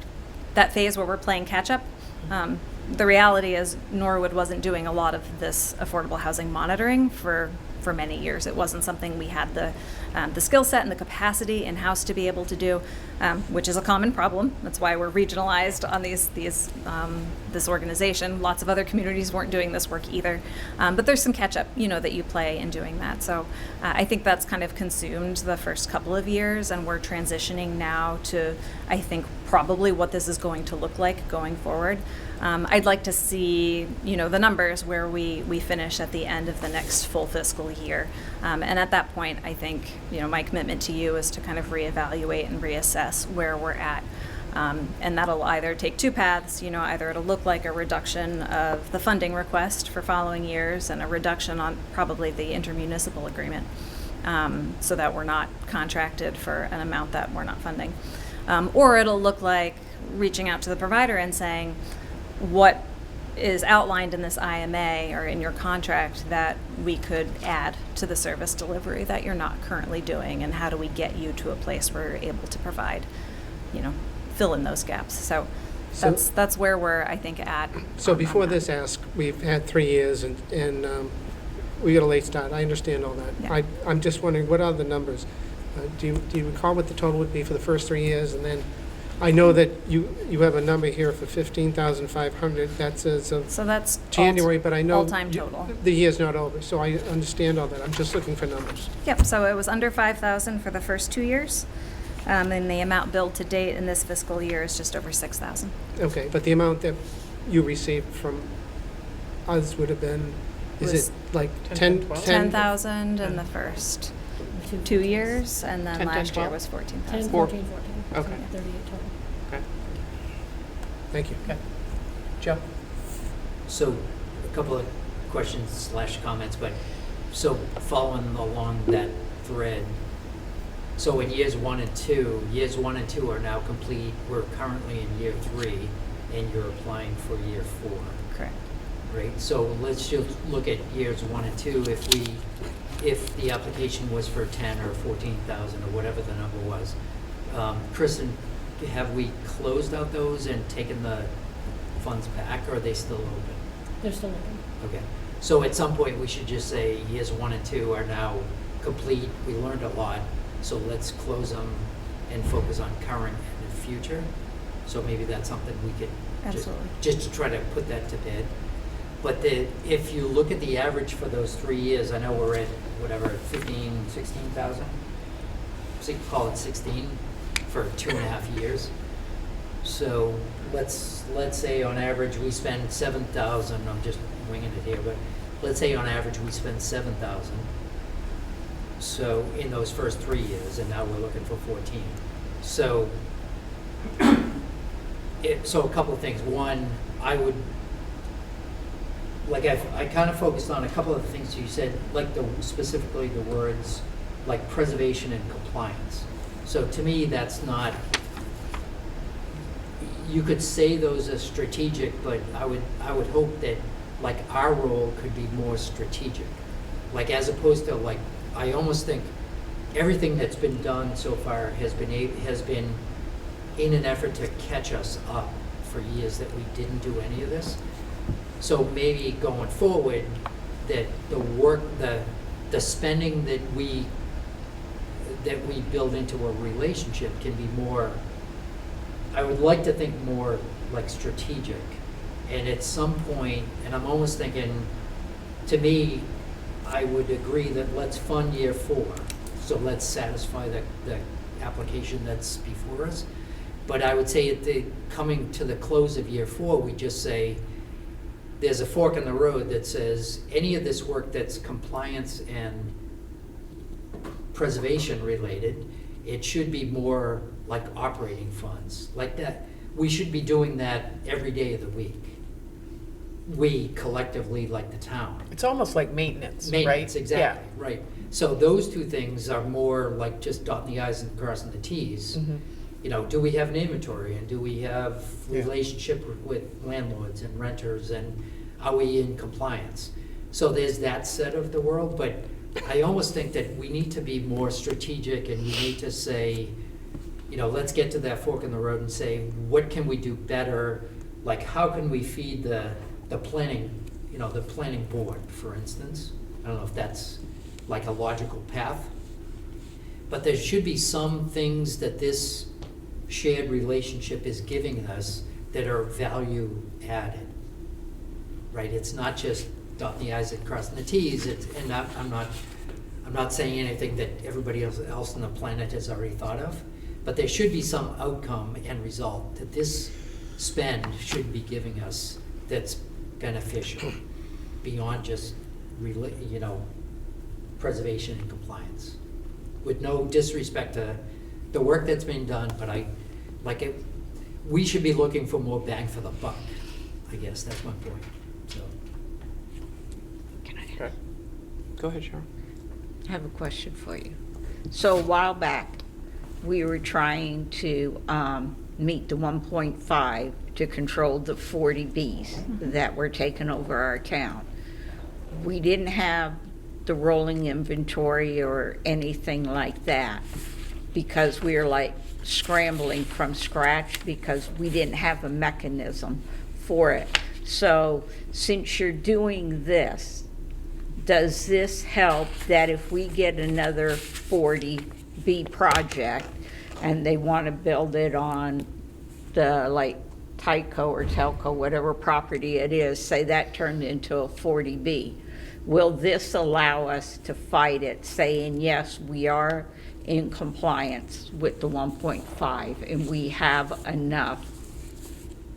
phase where we're playing catch up. The reality is Norwood wasn't doing a lot of this affordable housing monitoring for many years. It wasn't something we had the the skill set and the capacity in-house to be able to do, which is a common problem. That's why we're regionalized on this organization. Lots of other communities weren't doing this work either. But there's some catch-up, that you play in doing that. So I think that's kind of consumed the first couple of years, and we're transitioning now to, I think, probably what this is going to look like going forward. I'd like to see, the numbers where we finish at the end of the next full fiscal year. And at that point, I think, my commitment to you is to kind of reevaluate and reassess where we're at. And that'll either take two paths, either it'll look like a reduction of the funding request for following years and a reduction on probably the intermunicipal agreement, so that we're not contracted for an amount that we're not funding. Or it'll look like reaching out to the provider and saying, what is outlined in this IMA or in your contract that we could add to the service delivery that you're not currently doing, and how do we get you to a place where you're able to provide, fill in those gaps. So that's where we're, I think, at. So on before that. this ask, we've had 3 years and we got a late start. I understand all that. Yeah. I'm just wondering, what are the numbers? Do you recall what the total would be for the first 3 years? And then I know that you have a number here for 15,500. That's as of So that's January, but I know all-time total. the year's not over, so I understand all that. I'm just looking for numbers. Yep, so it was under 5,000 for the first 2 years. And the amount billed to date in this fiscal year is just over 6,000. Okay, but the amount that you received from us would have been, is Was it like 10, 10? 10,000 in the first 2 years, and then 10, last year 12? was 10, 14,000. 14, 14. Okay. So 38 total. Okay. Thank you. Okay. Joe? So, a couple of questions / comments, but, so following along that thread, so in years 1 and 2, years 1 and 2 are now complete, we're currently in year 3, and you're applying for year 4, Correct. right? So let's just look at years 1 and 2, if the application was for 10 or 14,000 or whatever the number was. Kristen, have we closed out those and taken the funds back, or are they still open? They're still open. Okay, so at some point, we should just say years 1 and 2 are now complete, we learned a lot, so let's close them and focus on current and future. So maybe that's something we could Absolutely. just to try to put that to bed. But if you look at the average for those 3 years, I know we're at whatever, 15, 16,000? So you can call it 16 for 2.5 years. So let's say on average we spend 7,000, I'm just winging it here, but let's say on average we spend 7,000. So in those first 3 years, and now we're looking for 14. So, so a couple of things. One, I would, like I kind of focused on a couple of the things you said, like specifically the words like preservation and compliance. So to me, that's not, you could say those as strategic, but I would hope that like our role could be more strategic. Like as opposed to like, I almost think everything that's been done so far has been in an effort to catch us up for years that we didn't do any of this. So maybe going forward, that the work, the spending that we build into a relationship can be more, I would like to think more like strategic. And at some point, and I'm almost thinking, to me, I would agree that let's fund year 4. So let's satisfy the application that's before us. But I would say at coming to the close of year 4, we just say, there's a fork in the road that says any of this work that's compliance and preservation related, it should be more like operating funds. Like that, we should be doing that every day of the week. We collectively, like the town. It's almost like maintenance, right? Maintenance, exactly, right. So those two things are more like just dotting the i's and crossing the t's. Yeah. Mhm. You know, do we have an inventory, and do we have Yeah. relationship with landlords and renters, and are we in compliance? So there's that set of the world, but I almost think that we need to be more strategic, and we need to say, you know, let's get to that fork in the road and say, what can we do better? Like, how can we feed the planning, you know, the planning board, for instance? I don't know if that's like a logical path. but there should be some things that this shared relationship is giving us that are value added, right? It's not just dotting the i's and crossing the t's. And I'm not saying anything that everybody else on the planet has already thought of, but there should be some outcome and result that this spend should be giving us that's beneficial beyond just preservation and compliance. With no disrespect to the work that's been done, but we should be looking for more bang for the buck. I guess that's my point. So. Okay. Go ahead, Sharon. I have a question for you. So a while back, we were trying to meet the 1.5 to control the 40 Bs that were taking over our town. We didn't have the rolling inventory or anything like that because we were like scrambling from scratch because we didn't have a mechanism for it. So since you're doing this, does this help that if we get another 40B project and they want to build it on the Tyco or Telco, whatever property it is, say that turned into a 40B, will this allow us to fight it, saying, yes, we are in compliance with the 1.5 and we have enough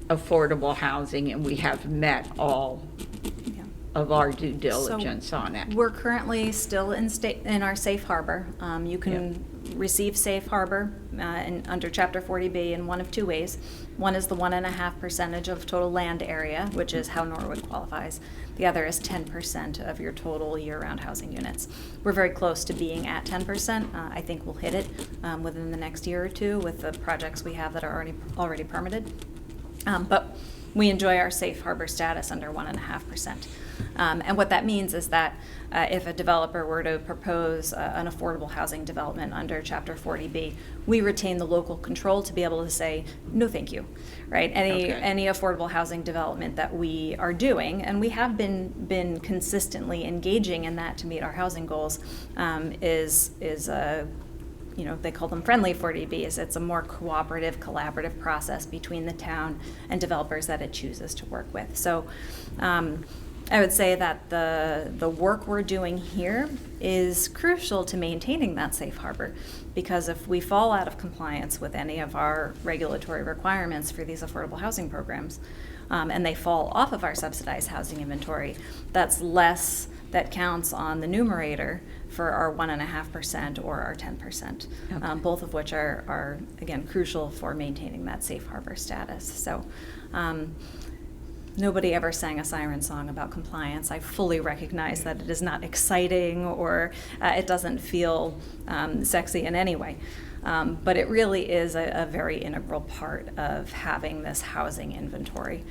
affordable housing and we have met all of our due diligence on it? We're currently still in our safe harbor. You can receive safe harbor under Chapter 40B in one of two ways. One is the 1.5% of total land area, which is how Norwood qualifies. The other is 10% of your total year-round housing units. We're very close to being at 10%. I think we'll hit it within the next year or two with the projects we have that are already permitted. But we enjoy our safe harbor status under 1.5%. And what that means is that if a developer were to propose an affordable housing development under Chapter 40B, we retain the local control to be able to say, no thank you, right? Any affordable housing development that we are doing, and we have been consistently engaging in that to meet our housing goals, is a, they call them friendly 40Bs. It's a more cooperative, collaborative process between the town and developers that it chooses to work with. So I would say that the work we're doing here is crucial to maintaining that safe harbor, because if we fall out of compliance with any of our regulatory requirements for these affordable housing programs, and they fall off of our subsidized housing inventory, that's less that counts on the numerator for our 1.5% or our 10%, okay. Both of which are again crucial for maintaining that safe harbor status. So nobody ever sang a siren song about compliance. I fully recognize that it is not exciting or it doesn't feel sexy in any way. But it really is a very integral part of having this housing inventory,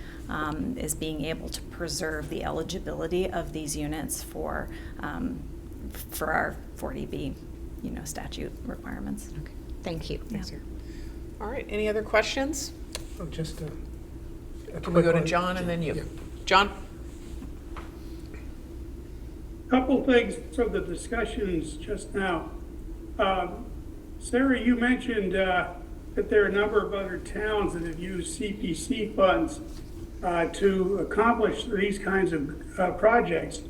is being able to preserve the eligibility of these units for our 40B, statute requirements. Okay. Thank you. Yeah. All right, any other questions? Oh, just a Can we quick go to one. John and then you? Yeah. John? Couple things from the discussions just now. Sarah, you mentioned that there are a number of other towns that have used CPC funds to accomplish these kinds of projects.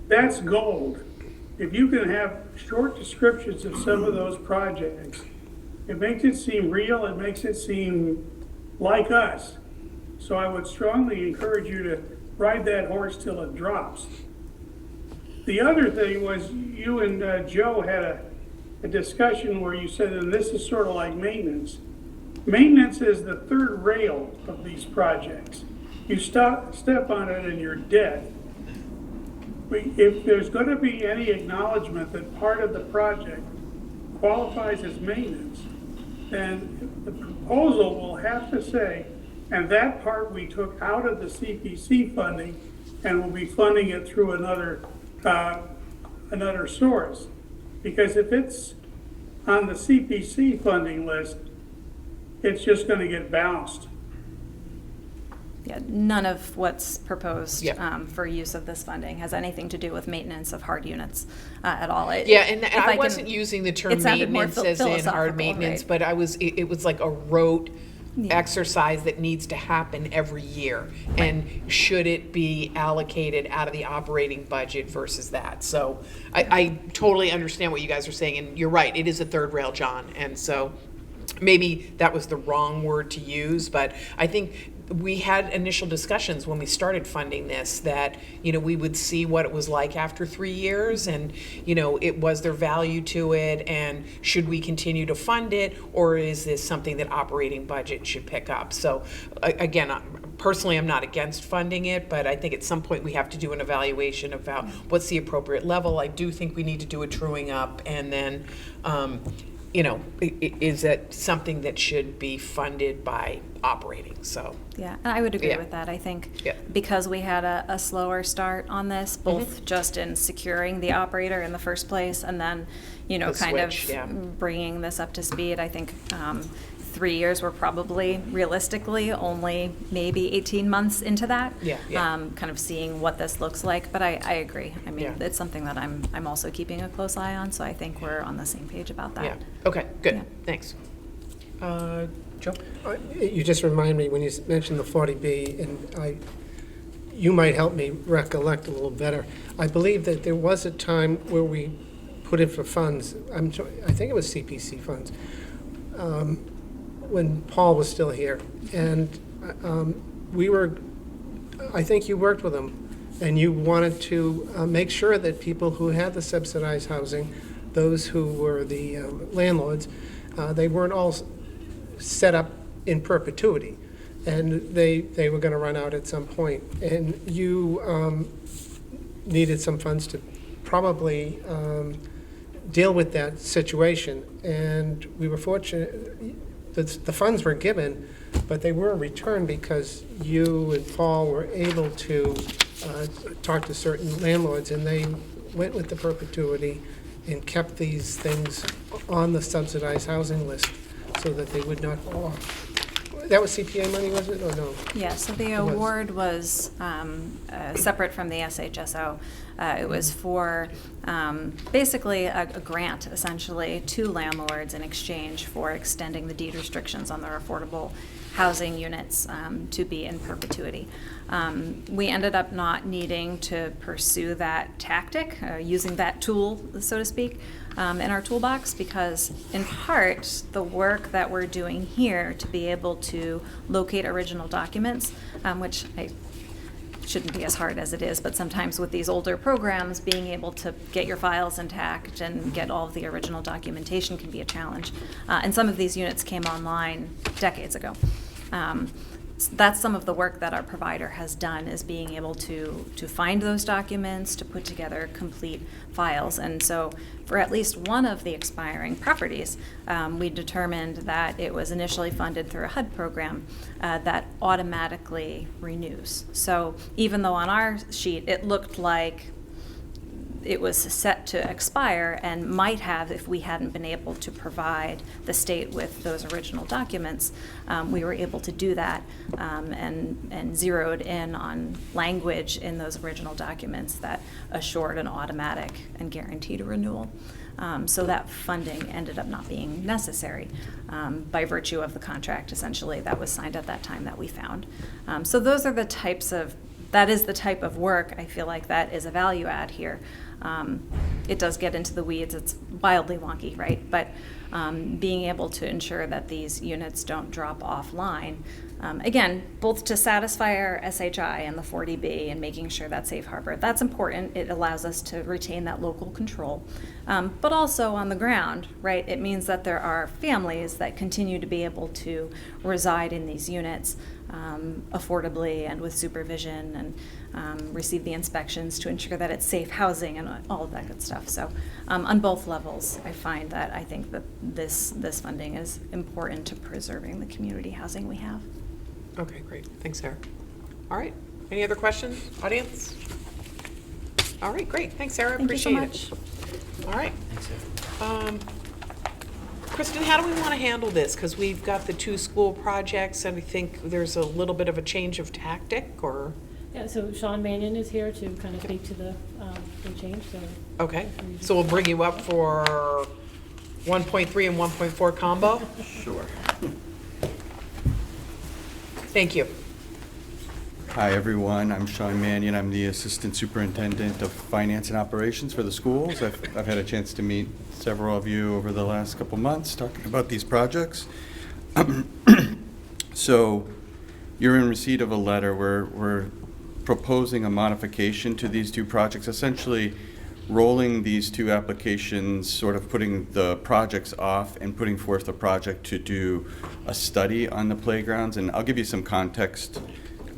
That's gold. If you can have short descriptions of some of those projects, it makes it seem real, it makes it seem like us. So I would strongly encourage you to ride that horse till it drops. The other thing was you and Joe had a discussion where you said, and this is sort of like maintenance. Maintenance is the third rail of these projects. You step on it and you're dead. If there's going to be any acknowledgement that part of the project qualifies as maintenance, then the proposal will have to say, and that part we took out of the CPC funding and we'll be funding it through another source. Because if it's on the CPC funding list, it's just going to get bounced. Yeah, none of what's proposed Yeah. for use of this funding has anything to do with maintenance of hard units at all. Yeah, and If I can- wasn't using the term it sounded more maintenance as in hard philosophical, maintenance, right? but it was like a rote Yeah. exercise that needs to happen every year. And should it be allocated out of the operating budget versus that? So I totally understand what you guys are saying, and you're right, it is a third rail, John. And so maybe that was the wrong word to use, but I think we had initial discussions when we started funding this that, we would see what it was like after 3 years, and, it was there value to it, and should we continue to fund it, or is this something that operating budget should pick up? So again, personally, I'm not against funding it, but I think at some point we have to do an evaluation about what's the appropriate level. I do think we need to do a truing up, and then, is that something that should be funded by operating? So, Yeah, and I would agree Yeah. with that. I think Yeah. because we had a slower start on this, both just in securing the operator in the first place and then, The kind switch, yeah. of bringing this up to speed, I think 3 years were probably realistically only maybe 18 months into that. Yeah. Kind of seeing what this looks like, but I agree. I mean, Yeah. it's something that I'm also keeping a close eye on, so I think we're on the same page about that. yeah, okay, good, Yeah. thanks. Joe? You just remind me, when you mentioned the 40B, and you might help me recollect a little better. I believe that there was a time where we put in for funds, I think it was CPC funds, when Paul was still here. And I think you worked with him, and you wanted to make sure that people who had the subsidized housing, those who were the landlords, they weren't all set up in perpetuity, and they were going to run out at some point. And you needed some funds to probably deal with that situation. And we were fortunate that the funds were given, but they were returned because you and Paul were able to talk to certain landlords, and they went with the perpetuity and kept these things on the subsidized housing list so that they would not fall off. That was CPA money, was it, or no? Yeah, so the was. award was separate from the SHSO. It was for basically a grant, essentially, to landlords in exchange for extending the deed restrictions on their affordable housing units to be in perpetuity. We ended up not needing to pursue that tactic, using that tool, so to speak, in our toolbox, because in part, the work that we're doing here to be able to locate original documents, which shouldn't be as hard as it is, but sometimes with these older programs, being able to get your files intact and get all of the original documentation can be a challenge. And some of these units came online decades ago. That's some of the work that our provider has done, is being able to find those documents, to put together complete files. And so for at least one of the expiring properties, we determined that it was initially funded through a HUD program that automatically renews. So even though on our sheet it looked like it was set to expire and might have if we hadn't been able to provide the state with those original documents, we were able to do that and zeroed in on language in those original documents that assured an automatic and guaranteed renewal. So that funding ended up not being necessary by virtue of the contract, essentially, that was signed at that time that we found. So those are the types of, that is the type of work I feel like that is a value add here. It does get into the weeds, it's wildly wonky, right? But being able to ensure that these units don't drop offline, again, both to satisfy our SHI and the 40B and making sure that's safe harbor, that's important. It allows us to retain that local control. But also on the ground, right? It means that there are families that continue to be able to reside in these units affordably and with supervision, and receive the inspections to ensure that it's safe housing and all of that good stuff. So on both levels, I find that I think that this funding is important to preserving the community housing we have. Okay, great. Thanks, Sarah. All right. Any other questions, audience? All right, great. Thanks, Sarah. Thank you so Appreciate much. it. All right. Thanks, Sarah. Kristen, how do we want to handle this? Because we've got the 2 school projects, and I think there's a little bit of a change of tactic, or, Yeah, so Sean Mannion is here to kind of speak to the change, so. okay. So we'll bring you up for 1.3 and 1.4 combo? Sure. Thank you. Hi, everyone. I'm Sean Mannion. I'm the Assistant Superintendent of Finance and Operations for the schools. I've had a chance to meet several of you over the last couple months talking about these projects. So you're in receipt of a letter. We're proposing a modification to these 2 projects, essentially rolling these 2 applications, sort of putting the projects off and putting forth a project to do a study on the playgrounds. And I'll give you some context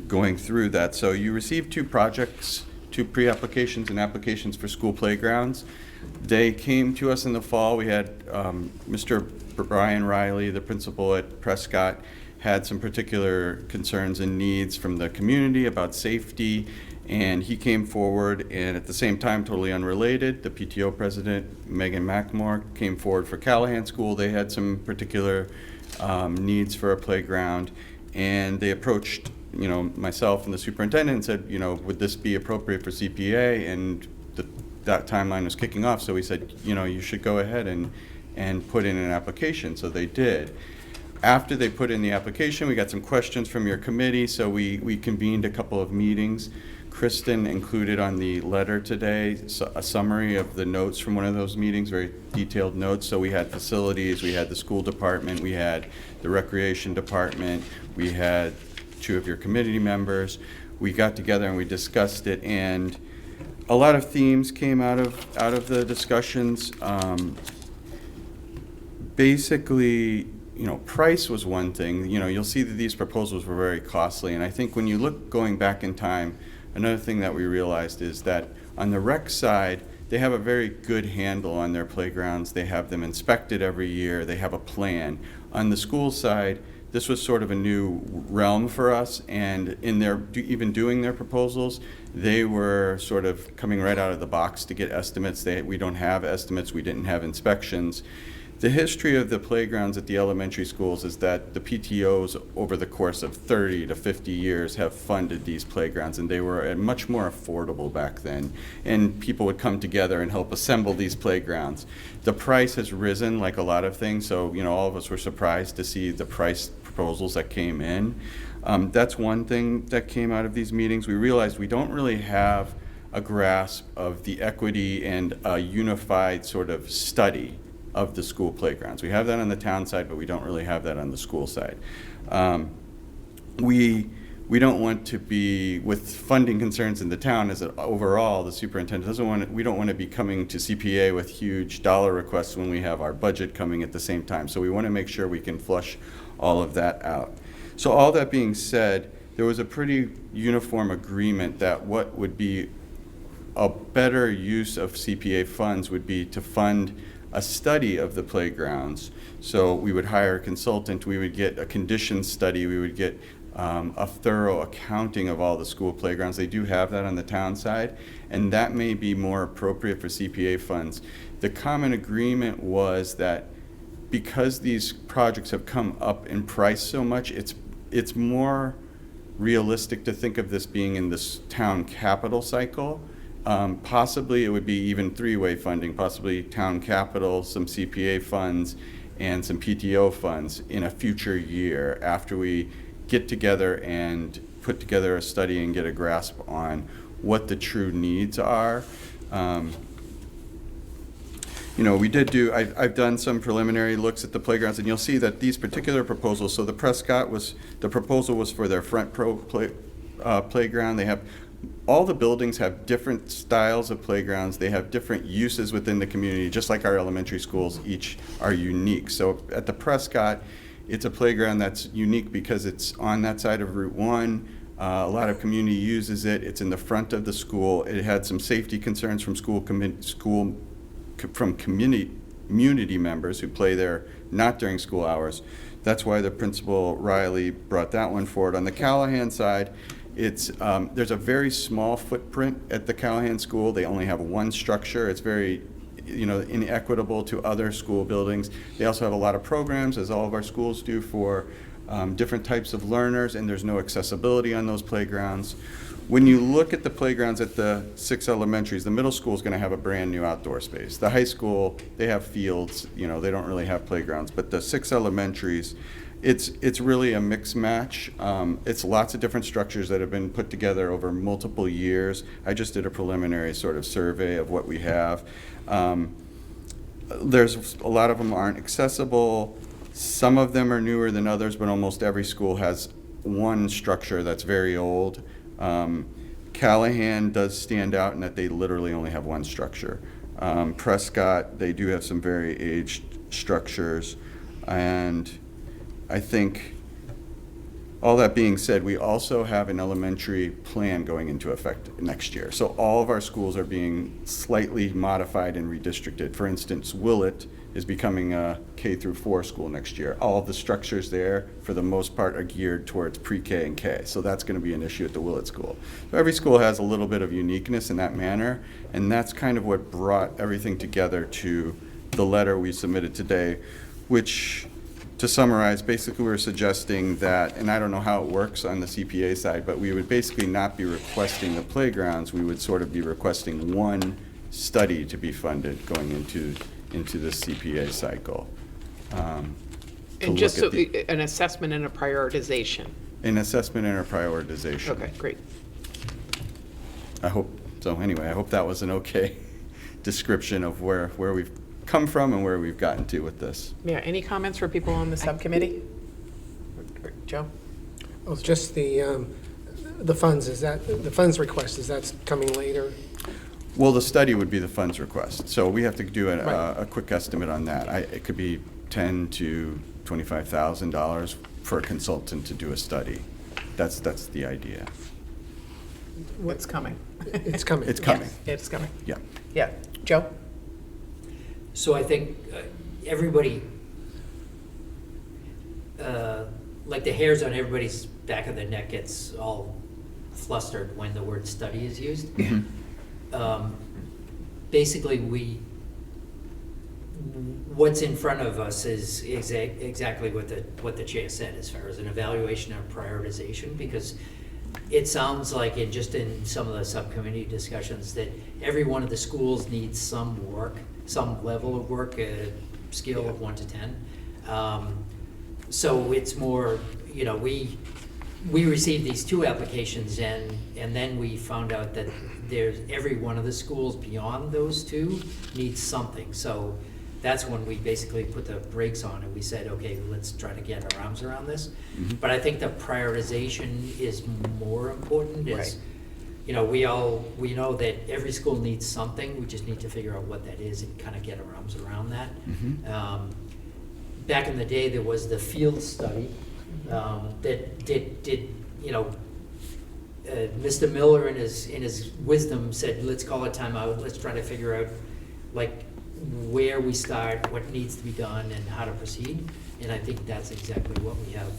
going through that. So you received 2 projects, 2 pre-applications and applications for school playgrounds. They came to us in the fall. We had Mr. Brian Riley, the principal at Prescott, had some particular concerns and needs from the community about safety, and he came forward, and at the same time, totally unrelated, the PTO president, Megan McMore, came forward for Callahan School. They had some particular needs for a playground, and they approached myself and the superintendent and said, would this be appropriate for CPA? And that timeline was kicking off, so we said, you should go ahead and put in an application. So they did. After they put in the application, we got some questions from your committee, so we convened a couple of meetings. Kristen included on the letter today a summary of the notes from one of those meetings, very detailed notes. So we had facilities, we had the school department, we had the recreation department, we had 2 of your committee members. We got together and we discussed it, and a lot of themes came out of the discussions. Basically, price was one thing. You'll see that these proposals were very costly, and I think when you look going back in time, another thing that we realized is that on the rec side, they have a very good handle on their playgrounds. They have them inspected every year. They have a plan. On the school side, this was sort of a new realm for us, and in their even doing their proposals, they were sort of coming right out of the box to get estimates. We don't have estimates. We didn't have inspections. The history of the playgrounds at the elementary schools is that the PTOs over the course of 30 to 50 years have funded these playgrounds, and they were much more affordable back then, and people would come together and help assemble these playgrounds. The price has risen like a lot of things, so all of us were surprised to see the price proposals that came in. That's one thing that came out of these meetings. We realized we don't really have a grasp of the equity and a unified sort of study of the school playgrounds. We have that on the town side, but we don't really have that on the school side. We don't want to be, with funding concerns in the town as overall, the superintendent we don't want to be coming to CPA with huge dollar requests when we have our budget coming at the same time. So we want to make sure we can flush all of that out. So all that being said, there was a pretty uniform agreement that what would be a better use of CPA funds would be to fund a study of the playgrounds. So we would hire a consultant, we would get a condition study, we would get a thorough accounting of all the school playgrounds. They do have that on the town side, and that may be more appropriate for CPA funds. The common agreement was that because these projects have come up in price so much, it's more realistic to think of this being in this town capital cycle. Possibly it would be even 3-way funding, possibly town capital, some CPA funds, and some PTO funds in a future year after we get together and put together a study and get a grasp on what the true needs are. We did do, I've done some preliminary looks at the playgrounds, and you'll see that these particular proposals, so the Prescott the proposal was for their front playground. They have, all the buildings have different styles of playgrounds. They have different uses within the community, just like our elementary schools each are unique. So at the Prescott, it's a playground that's unique because it's on that side of Route 1. A lot of community uses it. It's in the front of the school. It had some safety concerns from community members who play there not during school hours. That's why the Principal Riley brought that one forward. On the Callahan side, there's a very small footprint at the Callahan School. They only have one structure. It's very inequitable to other school buildings. They also have a lot of programs, as all of our schools do, for different types of learners, and there's no accessibility on those playgrounds. When you look at the playgrounds at the 6 elementaries, the middle school is going to have a brand new outdoor space. The high school, they have fields, they don't really have playgrounds, but the 6 elementaries, it's really a mix match. It's lots of different structures that have been put together over multiple years. I just did a preliminary sort of survey of what we have. There's a lot of them aren't accessible. Some of them are newer than others, but almost every school has one structure that's very old. Callahan does stand out in that they literally only have one structure. Prescott, they do have some very aged structures, and I think, all that being said, we also have an elementary plan going into effect next year. So all of our schools are being slightly modified and redistricted. For instance, Willett is becoming a K-4 school next year. All of the structures there, for the most part, are geared towards pre-K and K. So that's going to be an issue at the Willett school. So every school has a little bit of uniqueness in that manner, and that's kind of what brought everything together to the letter we submitted today, which, to summarize, basically we're suggesting that, and I don't know how it works on the CPA side, but we would basically not be requesting the playgrounds. We would sort of be requesting one study to be funded going into this CPA cycle. And just so, an assessment and a prioritization. An assessment and a prioritization. Okay, great. I hope, so anyway, I hope that was an okay description of where we've come from and where we've gotten to with this. Yeah, any comments for people on the subcommittee? Joe? Well, just the funds, the funds request, is that coming later? Well, the study would be the funds request. So we have to do Right. a quick estimate on that. It could be $10,000 to $25,000 for a consultant to do a study. That's the idea. What's coming? It's coming. It's coming. Yes, it's coming. Yeah. Yeah. Joe? So I think everybody, like the hairs on everybody's back of their neck gets all flustered when the word study is used. Basically, what's in front of us is exactly what the chair said as far as an evaluation and prioritization, because it sounds like in some of the subcommittee discussions that every one of the schools needs some work, some level of work, a scale of 1 to 10. So it's more, we received these 2 applications and then we found out that every one of the schools beyond those 2 needs something. So that's when we basically put the brakes on and we said, okay, let's try to get our arms around this. Mm-hmm. But I think the prioritization is more important. Right. We know that every school needs something. We just need to figure out what that is and kind of get our arms around that. Mm-hmm. Back in the day, there was the field study that did Mr. Miller in his wisdom said, let's call it timeout. Let's try to figure out where we start, what needs to be done, and how to proceed. And I think that's exactly what we have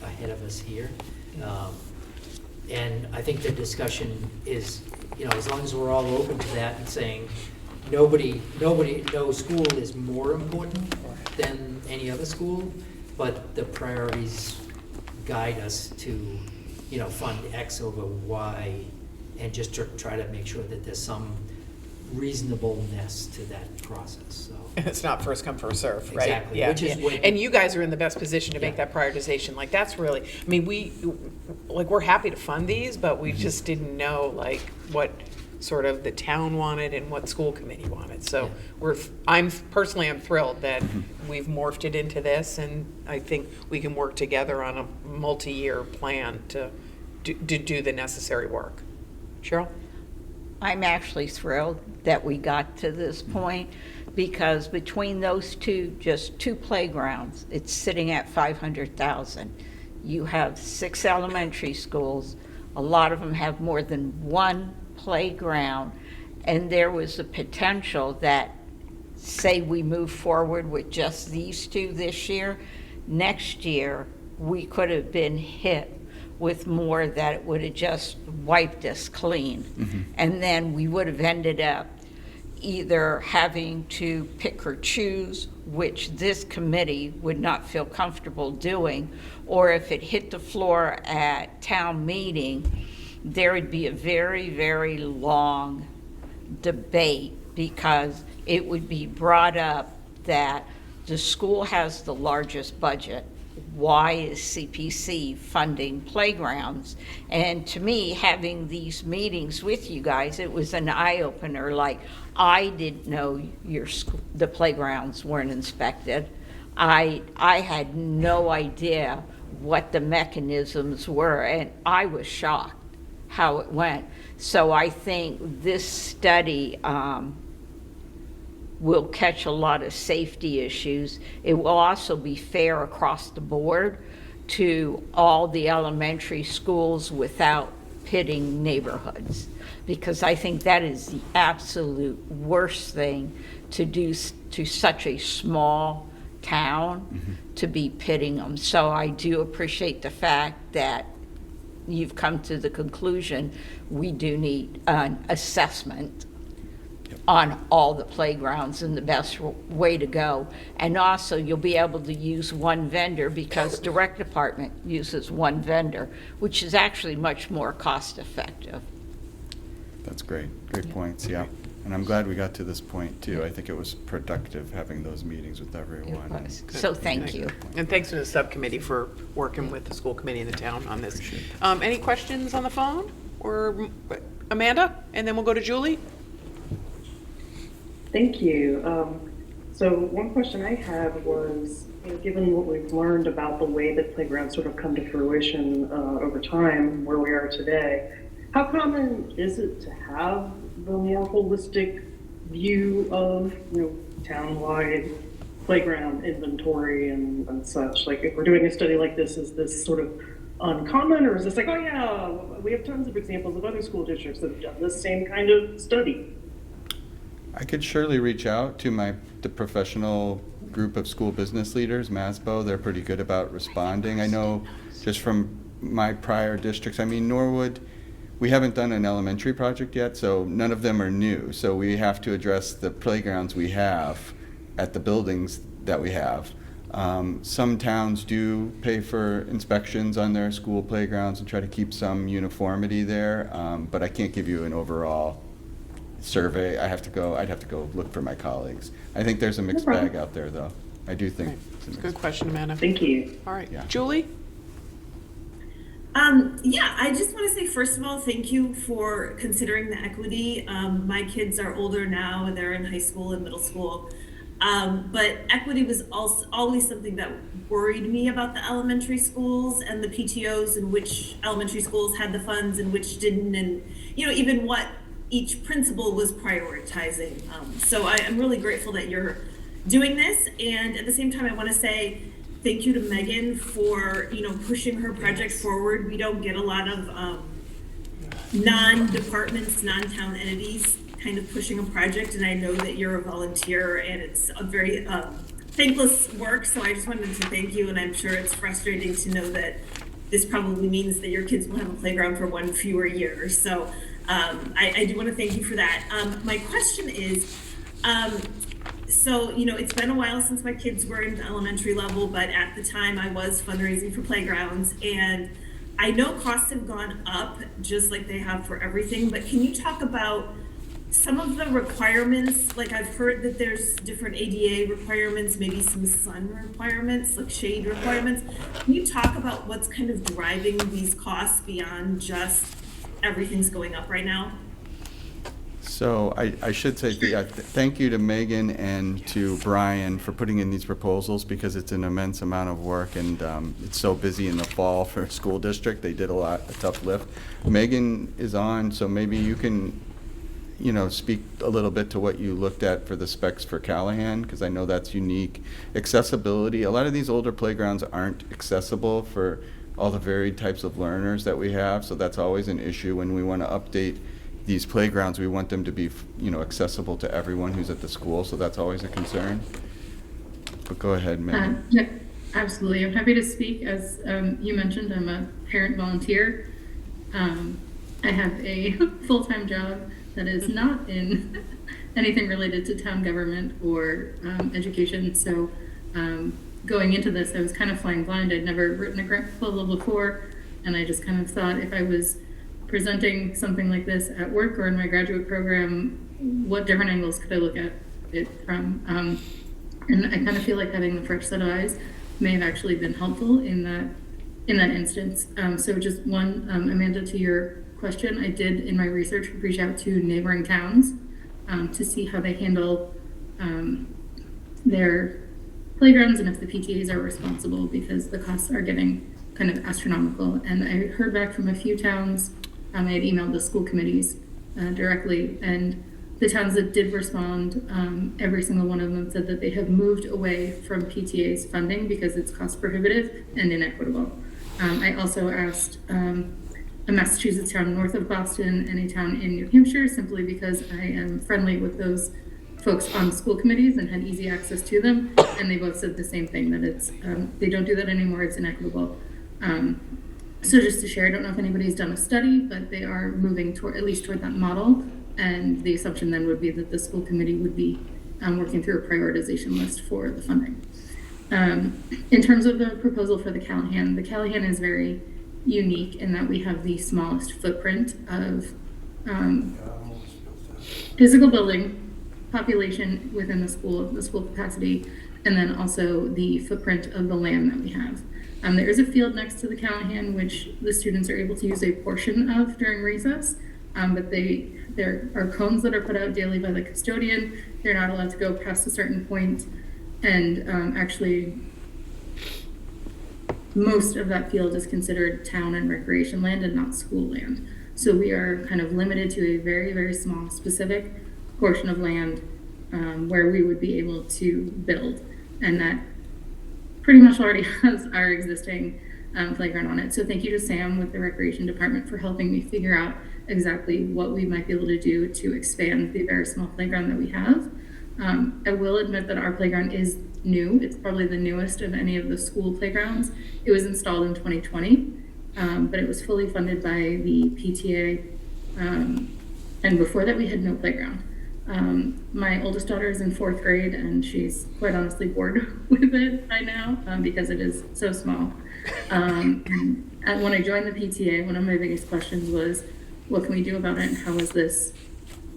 ahead of us here. And I think the discussion is, as long as we're all open to that and saying no school is more important than any other school, but the priorities guide us to, fund X over Y, and just to try to make sure that there's some reasonableness to that process. So It's not first come, first serve, right? Exactly, Yeah, which is yeah. what- And you guys are in the best position to make Yeah. that prioritization. That's really, we're happy to fund these, but we Mm-hmm. just didn't know, what sort of the town wanted and what school committee wanted. So Yeah. I'm thrilled that we've morphed it into this, and I think we can work together on a multi-year plan to do the necessary work. Cheryl? I'm actually thrilled that we got to this point, because between those just two playgrounds, it's sitting at $500,000. You have 6 elementary schools. A lot of them have more than one playground, and there was a potential that, say we move forward with just these 2 this year, next year we could have been hit with more that it would have just wiped us clean. Mm-hmm. And then we would have ended up either having to pick or choose, which this committee would not feel comfortable doing, or if it hit the floor at town meeting, there would be a very, very long debate, because it would be brought up that the school has the largest budget. Why is CPC funding playgrounds? And to me, having these meetings with you guys, it was an eye-opener. Like, I didn't know the playgrounds weren't inspected. I had no idea what the mechanisms were, and I was shocked how it went. So I think this study will catch a lot of safety issues. It will also be fair across the board to all the elementary schools without pitting neighborhoods, because I think that is the absolute worst thing to do to such a small town, to be pitting them. So I do appreciate the fact that you've come to the conclusion we do need an assessment on all the playgrounds and the best way to go. And also, you'll be able to use one vendor, because the rec department uses one vendor, which is actually much more cost effective. That's great. Great points, yeah. And I'm glad we got to this point, too. I think it was productive having those meetings with everyone. It was. So thank you. And thanks to the subcommittee for working with the school committee and the town on this. Any questions on the phone? Or Amanda? And then we'll go to Julie. Thank you. So one question I had was, given what we've learned about the way that playgrounds sort of come to fruition over time, where we are today, how common is it to have the more holistic view of, town-wide playground inventory and such? Like, if we're doing a study like this, is this sort of uncommon, or is this like, oh yeah, we have tons of examples of other school districts that have done this same kind of study? I could surely reach out to the professional group of school business leaders, MASBO. They're pretty good about responding. I know just from my prior districts, Norwood, we haven't done an elementary project yet, so none of them are new. So we have to address the playgrounds we have at the buildings that we have. Some towns do pay for inspections on their school playgrounds and try to keep some uniformity there, but I can't give you an overall survey. I'd have to go look for my colleagues. I think there's a mixed bag out there, though. I do think. Okay. It's a good question, Amanda. Thank you. All right, Yeah. Julie? Yeah, I just want to say, first of all, thank you for considering the equity. My kids are older now, and they're in high school and middle school. But equity was also always something that worried me about the elementary schools and the PTOs, and which elementary schools had the funds and which didn't, and even what each principal was prioritizing. So I'm really grateful that you're doing this, and at the same time, I want to say thank you to Megan for pushing her project forward. We don't get a lot of non-departments, non-town entities kind of pushing a project, and I know that you're a volunteer, and it's a very thankless work. So I just wanted to thank you, and I'm sure it's frustrating to know that this probably means that your kids will have a playground for one fewer year. So I do want to thank you for that. My question is, so, it's been a while since my kids were in the elementary level, but at the time I was fundraising for playgrounds, and I know costs have gone up just like they have for everything, but can you talk about some of the requirements? Like, I've heard that there's different ADA requirements, maybe some sun requirements, like shade requirements. Can you talk about what's kind of driving these costs beyond just everything's going up right now? So I should say thank you to Megan and to Brian for putting in these proposals, because it's an immense amount of work, and it's so busy in the fall for a school district. They did a tough lift. Megan is on, so maybe you can speak a little bit to what you looked at for the specs for Callahan, because I know that's unique. Accessibility, a lot of these older playgrounds aren't accessible for all the varied types of learners that we have, so that's always an issue. When we want to update these playgrounds, we want them to be accessible to everyone who's at the school, so that's always a concern. But go ahead, Megan. Yeah, absolutely. I'm happy to speak. As you mentioned, I'm a parent volunteer. I have a full-time job that is not in anything related to town government or education. So going into this, I was kind of flying blind. I'd never written a grant proposal before, and I just kind of thought if I was presenting something like this at work or in my graduate program, what different angles could I look at it from? And I kind of feel like having the fresh set of eyes may have actually been helpful in that instance. So just one, Amanda, to your question, I did in my research reach out to neighboring towns to see how they handle their playgrounds and if the PTAs are responsible, because the costs are getting kind of astronomical. And I heard back from a few towns. I had emailed the school committees directly, and the towns that did respond, every single one of them said that they have moved away from PTA's funding because it's cost prohibitive and inequitable. I also asked a Massachusetts town north of Boston and a town in New Hampshire, simply because I am friendly with those folks on school committees and had easy access to them, and they both said the same thing, that it's they don't do that anymore, it's inequitable. So just to share, I don't know if anybody's done a study, but they are moving toward, at least toward that model, and the assumption then would be that the school committee would be working through a prioritization list for the funding. In terms of the proposal for the Callahan is very unique in that we have the smallest footprint of physical building, population within the school capacity, and then also the footprint of the land that we have. There is a field next to the Callahan, which the students are able to use a portion of during recess, but there are cones that are put out daily by the custodian. They're not allowed to go past a certain point, and actually most of that field is considered town and recreation land and not school land. So we are kind of limited to a very, very small specific portion of land where we would be able to build, and that pretty much already has our existing playground on it. So thank you to Sam with the Recreation Department for helping me figure out exactly what we might be able to do to expand the very small playground that we have. I will admit that our playground is new. It's probably the newest of any of the school playgrounds. It was installed in 2020, but it was fully funded by the PTA. And before that, we had no playground. My oldest daughter is in 4th grade, and she's quite honestly bored with it by now because it is so small. And when I joined the PTA, one of my biggest questions was, what can we do about it, and how is this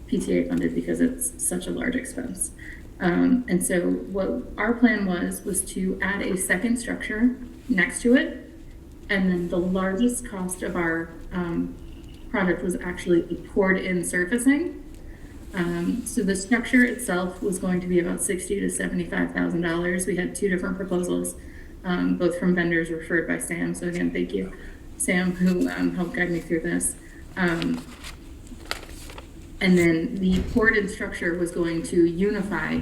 PTA funded, because it's such a large expense. And so what our plan was to add a second structure next to it, and then the largest cost of our project was actually the poured-in surfacing. So the structure itself was going to be about $60,000 to $75,000. We had 2 different proposals, both from vendors referred by Sam. So again, thank you, Sam, who helped guide me through this. And then the poured-in structure was going to unify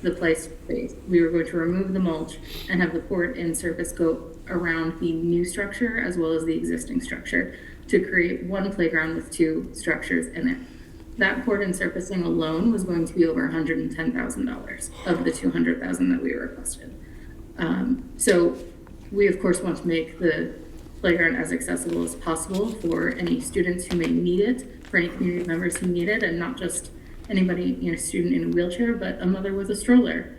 the play space. We were going to remove the mulch and have the poured-in surface go around the new structure as well as the existing structure to create one playground with 2 structures in it. That poured-in surfacing alone was going to be over $110,000 of the $200,000 that we requested. So we of course want to make the playground as accessible as possible for any students who may need it, for any community members who need it, and not just anybody, student in a wheelchair, but a mother with a stroller.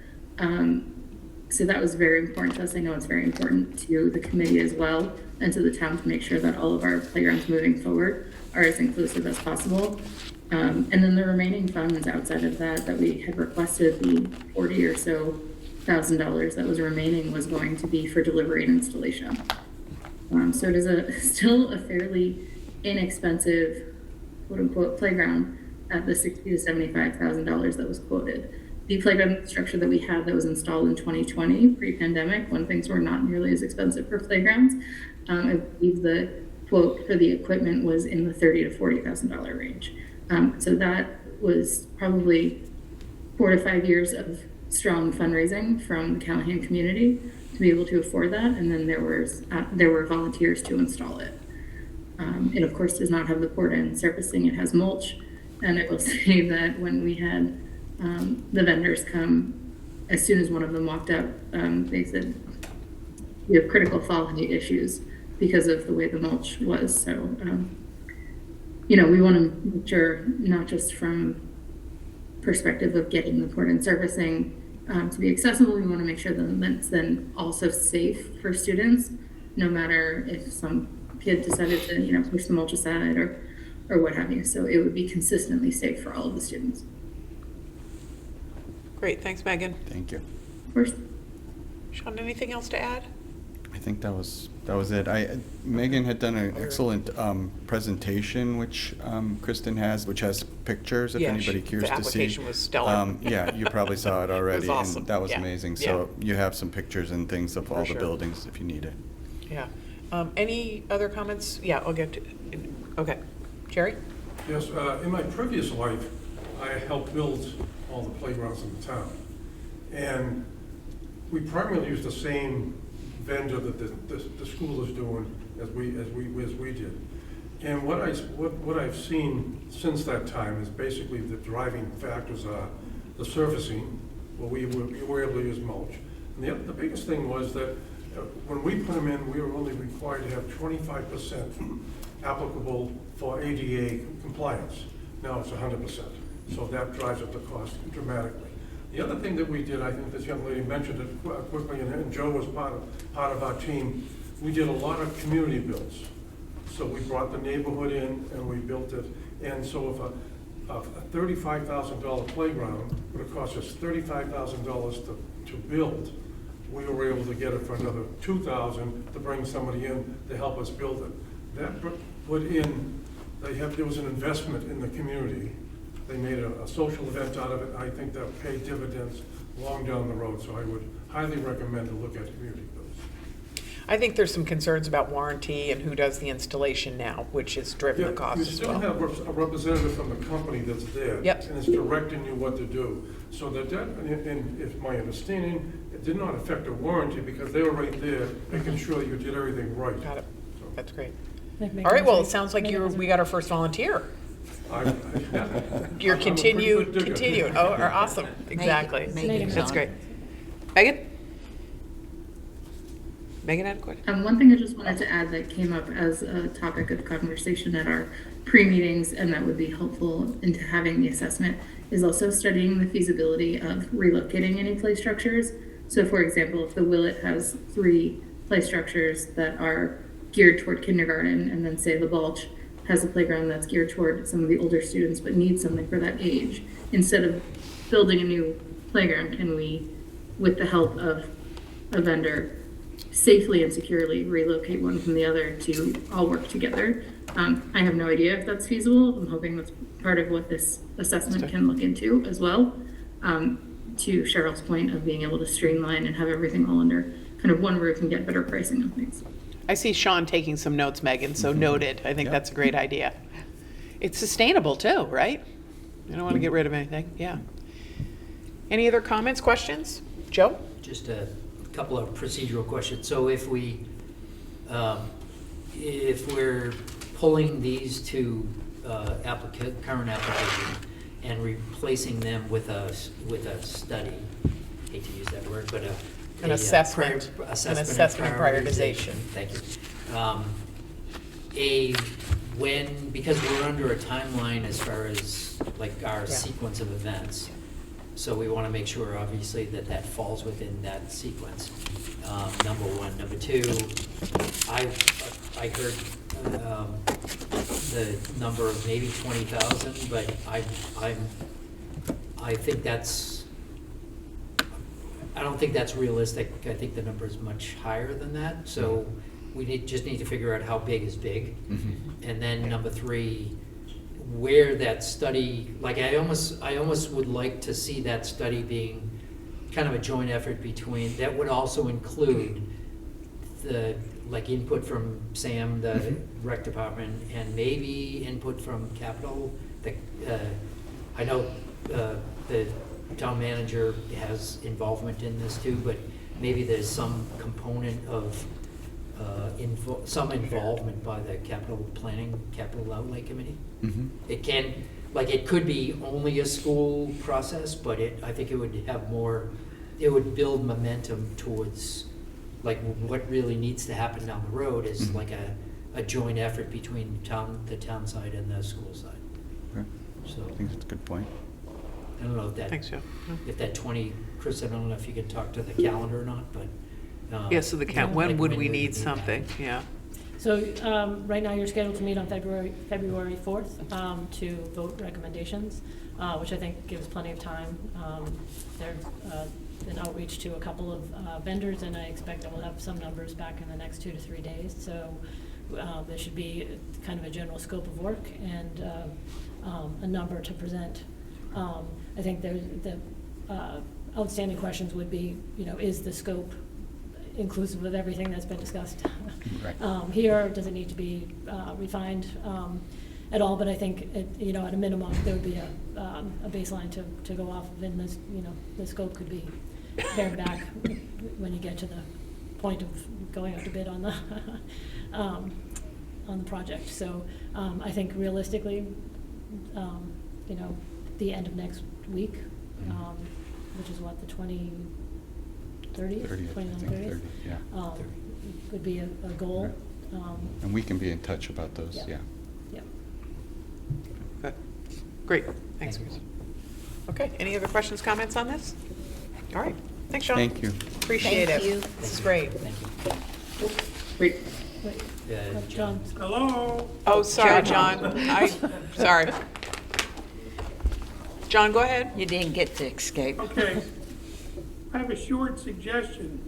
So that was very important to us. I know it's very important to the committee as well, and to the town, to make sure that all of our playgrounds moving forward are as inclusive as possible. And then the remaining funds outside of that we had requested, the $40,000 or so that was remaining, was going to be for delivery and installation. So it is still a fairly inexpensive, quote unquote, playground at the $60,000 to $75,000 that was quoted. The playground structure that we had that was installed in 2020, pre-pandemic, when things were not nearly as expensive for playgrounds, I believe the quote for the equipment was in the $30,000 to $40,000 range. So that was probably 4 to 5 years of strong fundraising from the Callahan community to be able to afford that, and then there were volunteers to install it. It of course does not have the poured-in surfacing; it has mulch. And I will say that when we had the vendors come, as soon as one of them walked up, they said, "We have critical quality issues because of the way the mulch was." So, we want to make sure, not just from perspective of getting the port and surfacing to be accessible, we want to make sure that that's then also safe for students, no matter if some kid decided to, you know, push the mulch aside or what have you. So it would be consistently safe for all of the students. Great, thanks, Megan. Thank you. Of course. Sean, anything else to add? I think that was it. Megan had done an excellent presentation, which Kristen has, which has pictures if Yeah, anybody curious the to see. application was stellar. Yeah, you probably saw it already. awesome. And that was Yeah. amazing. Yeah. So you have some pictures and things of all sure. the buildings if you need it. Yeah. Any other comments? Yeah, I'll get to, okay. Jerry? Yes, in my previous life, I helped build all the playgrounds in the town. And we primarily used the same vendor that the school is doing as we did. And what I've seen since that time is basically the driving factors are the surfacing, where we were able to use mulch. And the biggest thing was that when we put them in, we were only required to have 25% applicable for ADA compliance. Now it's 100%. So that drives up the cost dramatically. The other thing that we did, I think this young lady mentioned it quickly, and Joe was part of our team, we did a lot of community builds. So we brought the neighborhood in and we built it. And so if a $35,000 playground would have cost us $35,000 to build, we were able to get it for another $2,000 to bring somebody in to help us build it. That put in, there was an investment in the community. They made a social event out of it. I think that paid dividends long down the road. So I would highly recommend to look at community builds. I think there's some concerns about warranty and who does the installation now, which has driven the cost as well. You still have a representative from the company that's there. Yep. And it's directing you what to do. So and if my understanding, it did not affect a warranty because they were right there making sure you did everything right. Got it. So That's great. Megan All right, well, it has- sounds like Megan has a- we got our first volunteer. I'm You're a pretty good digger. continued. Oh, awesome. Exactly. Megan's That's on. great. Megan? Megan had a question? One thing I just wanted to add that came up as a topic of conversation at our pre-meetings and that would be helpful into having the assessment is also studying the feasibility of relocating any play structures. So for example, if the Willett has 3 play structures that are geared toward kindergarten and then say the Balch has a playground that's geared toward some of the older students but needs something for that age, instead of building a new playground, can we, with the help of a vendor, safely and securely relocate one from the other to all work together? I have no idea if that's feasible. I'm hoping that's part of what this assessment can look into as well. To Cheryl's point of being able to streamline and have everything all under kind of one roof and get better pricing on things. I see Sean taking some notes, Megan, so noted. I think that's a great idea. It's sustainable too, right? You don't want to get rid of anything, yeah. Any other comments, questions? Joe? Just a couple of procedural questions. So if we're pulling these two current applications and replacing them with a study, hate to use that word, but An assessment, an assessment prioritization. Thank you. Because we're under a timeline as far as like our sequence of events, so we want to make sure obviously that falls within that sequence. Number one. Number two, I heard the number of maybe 20,000, but I think I don't think that's realistic. I think the number is much higher than that. So we just need to figure out how big is big. Mm-hmm. And then number three, where that study, like I almost would like to see that study being kind of a joint effort between, that would also include the input from Sam, the rec department, and maybe input from capital. I know the town manager has involvement in this too, but maybe there's some component of some involvement by the capital outlay committee. Mm-hmm. It could be only a school process, but I think it would have more, it would build momentum towards like what really needs to happen down the road is like a joint effort between the town side and the school side. Okay. So I think that's a good point. I don't know if that. Thanks, Joe. If that 20, Chris, I don't know if you can talk to the calendar or not, but. Yeah, so when like would when we would need that? something? Yeah. So, right now, you're scheduled to meet on February 4th, to vote recommendations, which I think gives plenty of time. There's an outreach to a couple of vendors, and I expect that we'll have some numbers back in the next 2 to 3 days. So, there should be kind of a general scope of work and a number to present. I think the outstanding questions would be, is the scope inclusive of everything that's been discussed here? Does it need to be refined at all? But I think, at a minimum, there would be a baseline to go off of, and this, the scope could be pared back when you get to the point of going out to bid on the project. So I think realistically, the end of next week, which is what, the 30th, 29th, 30th, would be a goal. And we can be in touch about those, yeah. Yeah. Good. Great. Thanks, Chris. Okay, any other questions, comments on this? All right. Thanks, Sean. Thank you. Appreciate it. This is great. Thank you. Wait, John. Hello? Oh, sorry, John. Sorry. John, go ahead. You didn't get to escape. Okay. I have a short suggestion.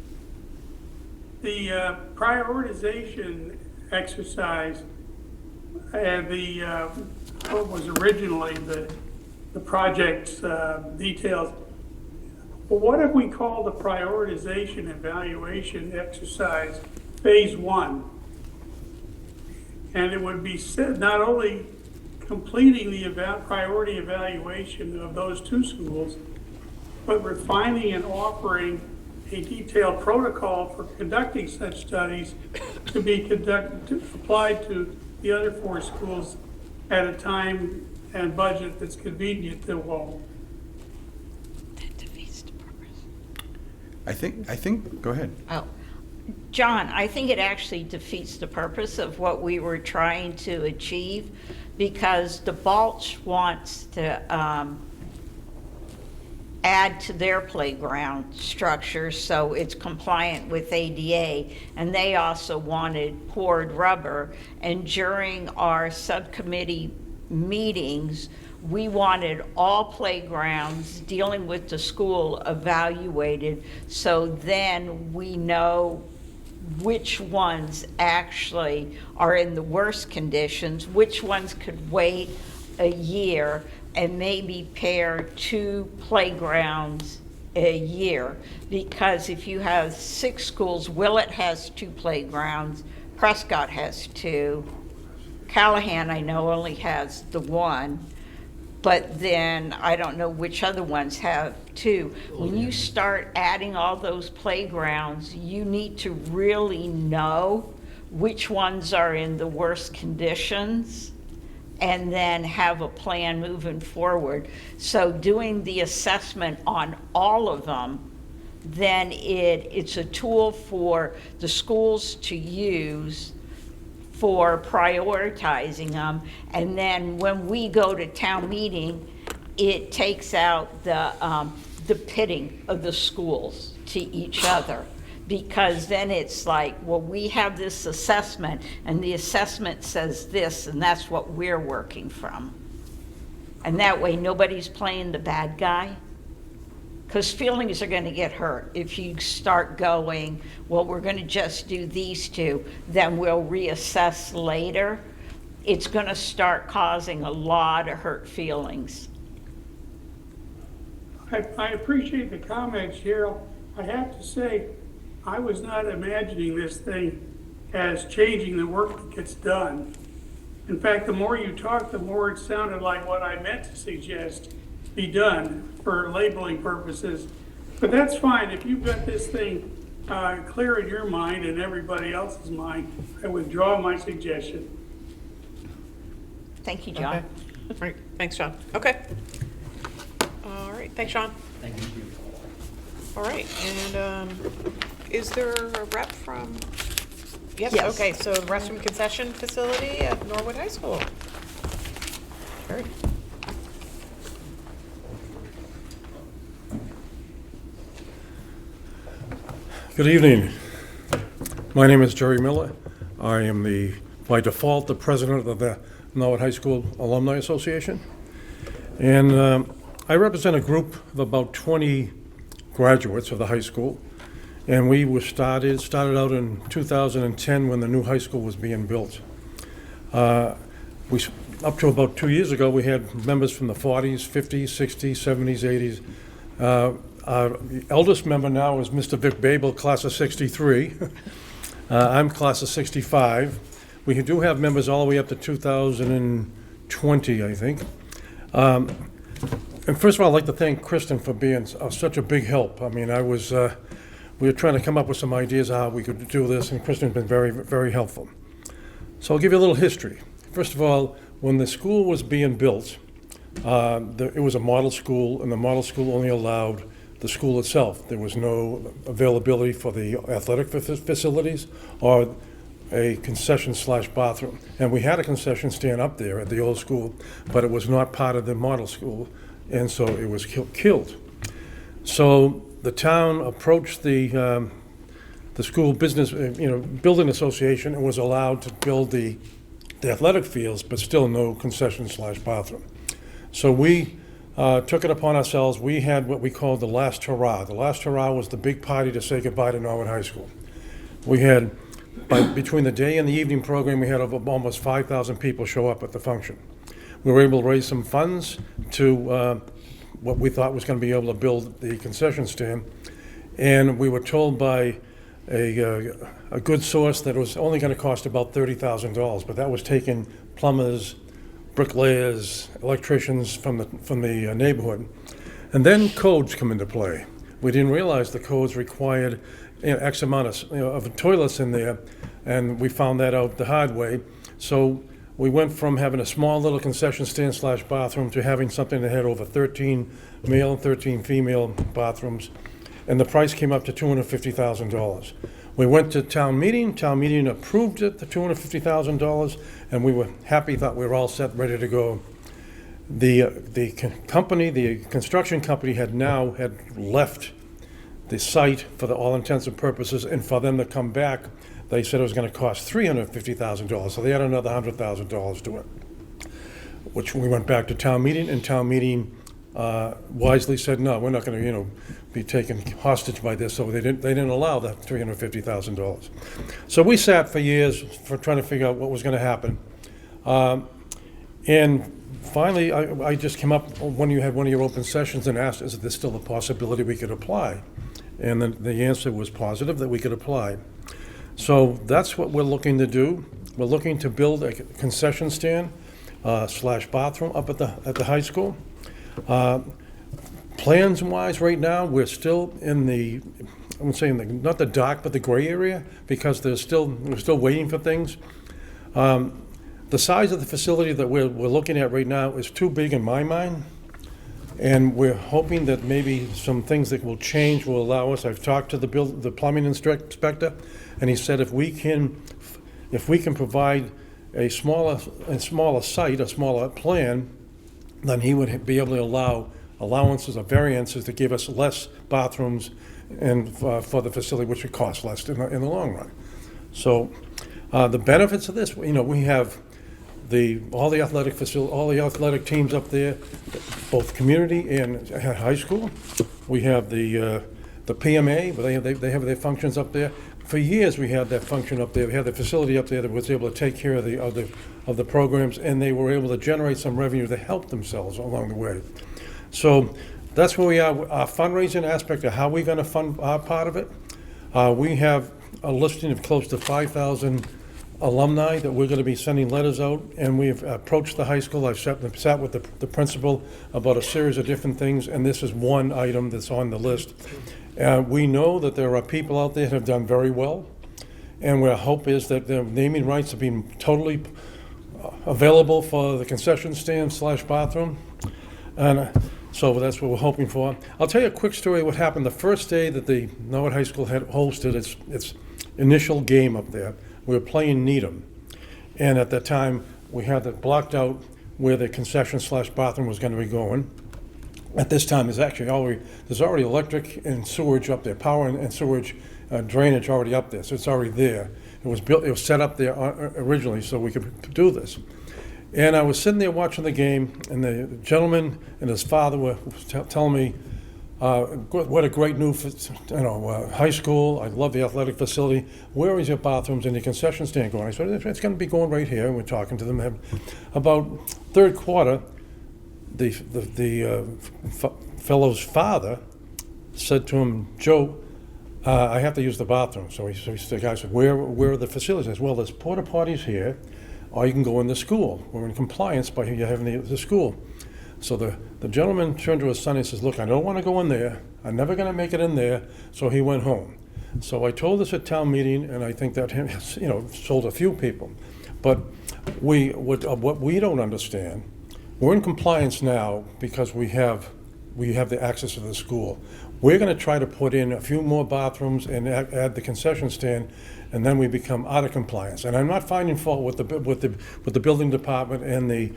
The prioritization exercise and what was originally the project's details. Well, what if we call the prioritization evaluation exercise phase 1? And it would be not only completing the priority evaluation of those 2 schools, but refining and offering a detailed protocol for conducting such studies to be applied to the other 4 schools at a time and budget that's convenient to all. That defeats the purpose. I think, go ahead. Oh, John, I think it actually defeats the purpose of what we were trying to achieve, because the Balch wants to add to their playground structure so it's compliant with ADA, and they also wanted poured rubber. And during our subcommittee meetings, we wanted all playgrounds dealing with the school evaluated, so then we know which ones actually are in the worst conditions, which ones could wait a year, and maybe pair 2 playgrounds a year. Because if you have 6 schools, Willett has 2 playgrounds, Prescott has 2, Callahan I know only has the 1, but then I don't know which other ones have 2. When you start adding all those playgrounds, you need to really know which ones are in the worst conditions, and then have a plan moving forward. So doing the assessment on all of them, then it's a tool for the schools to use for prioritizing them. And then when we go to town meeting, it takes out the pitting of the schools to each other. Because then it's like, well, we have this assessment, and the assessment says this, and that's what we're working from. And that way, nobody's playing the bad guy. Because feelings are going to get hurt if you start going, well, we're going to just do these 2, then we'll reassess later. It's going to start causing a lot of hurt feelings. I appreciate the comments, Cheryl. I have to say, I was not imagining this thing as changing the work that gets done. In fact, the more you talk, the more it sounded like what I meant to suggest be done for labeling purposes. But that's fine. If you've got this thing clear in your mind and everybody else's mind, I withdraw my suggestion. Thank you, John. Okay. Right. Thanks, John. Okay. All right. Thanks, Sean. Thank you. All right. And is there a rep from? Yes. Yes. Okay. So restroom concession facility at Norwood High School. Sure. Good evening. My name is Jerry Miller. I am by default, the president of the Norwood High School Alumni Association. And I represent a group of about 20 graduates of the high school. And we were started out in 2010 when the new high school was being built. Up to about 2 years ago, we had members from the 40s, 50s, 60s, 70s, 80s. Our eldest member now is Mr. Vic Babel, class of 63. I'm class of 65. We do have members all the way up to 2020, I think. And first of all, I'd like to thank Kristen for being such a big help. I mean, we were trying to come up with some ideas how we could do this, and Kristen's been very, very helpful. So I'll give you a little history. First of all, when the school was being built, it was a model school, and the model school only allowed the school itself. There was no availability for the athletic facilities or a concession/bathroom. And we had a concession stand up there at the old school, but it was not part of the model school, and so it was killed. So the town approached the school business, building association, and was allowed to build the athletic fields, but still no concession/bathroom. So we took it upon ourselves. We had what we called the last hurrah. The last hurrah was the big party to say goodbye to Norwood High School. We had, between the day and the evening program, we had almost 5,000 people show up at the function. We were able to raise some funds to what we thought was going to be able to build the concession stand. And we were told by a good source that it was only going to cost about $30,000, but that was taking plumbers, bricklayers, electricians from the neighborhood. And then codes come into play. We didn't realize the codes required X amount of toilets in there, and we found that out the hard way. So we went from having a small little concession stand/bathroom to having something that had over 13 male and 13 female bathrooms, and the price came up to $250,000. We went to town meeting approved it, the $250,000, and we were happy, thought we were all set, ready to go. The construction company had left the site for all intents and purposes, and for them to come back, they said it was going to cost $350,000, so they had another $100,000 to it, which we went back to town meeting, and town meeting wisely said, no, we're not going to, be taken hostage by this, so they didn't allow that $350,000. So we sat for years trying to figure out what was going to happen, and finally, I just came up when you had one of your open sessions and asked, is there still a possibility we could apply? And the answer was positive, that we could apply. So that's what we're looking to do. We're looking to build a concession stand /bathroom up at the high school. Plans-wise, right now, we're still in the, I wouldn't say not the dark, but the gray area, because we're still waiting for things. The size of the facility that we're looking at right now is too big in my mind, and we're hoping that maybe some things that will change will allow us. I've talked to the plumbing inspector, and he said if we can provide a smaller site, a smaller plan, then he would be able to allow allowances or variances to give us less bathrooms and for the facility, which would cost less in the long run. So the benefits of this, we have all the athletic teams up there, both community and high school. We have the PMA, but they have their functions up there. For years, we had that function up there. We had the facility up there that was able to take care of the programs, and they were able to generate some revenue to help themselves along the way. So that's where we are. Our fundraising aspect of how we're going to fund our part of it. We have a listing of close to 5,000 alumni that we're going to be sending letters out, and we've approached the high school. I've sat with the principal about a series of different things, and this is one item that's on the list. We know that there are people out there that have done very well, and our hope is that the naming rights have been totally available for the concession stand /bathroom, and so that's what we're hoping for. I'll tell you a quick story of what happened the first day that the Norwood High School had hosted its initial game up there. We were playing Needham, and at that time we had it blocked out where the concession /bathroom was going to be going. At this time, there's already electric and sewage up there, power and sewage, drainage already up there, so it's already there. It was built, it was set up there originally so we could do this. And I was sitting there watching the game, and the gentleman and his father were telling me, what a great new, high school. I love the athletic facility. Where is your bathrooms and your concession stand going? I said, it's going to be going right here. And we're talking to them. About third quarter, the fellow's father said to him, Joe, I have to use the bathroom. So the guy said, where are the facilities? I said, well, there's porta potties here, or you can go in the school. We're in compliance by you having the school. So the gentleman turned to his son and says, look, I don't want to go in there. I'm never going to make it in there. So he went home. So I told this at town meeting, and I think that sold a few people. But what we don't understand, we're in compliance now because we have the access to the school. We're going to try to put in a few more bathrooms and add the concession stand, and then we become out of compliance. And I'm not finding fault with the building department and the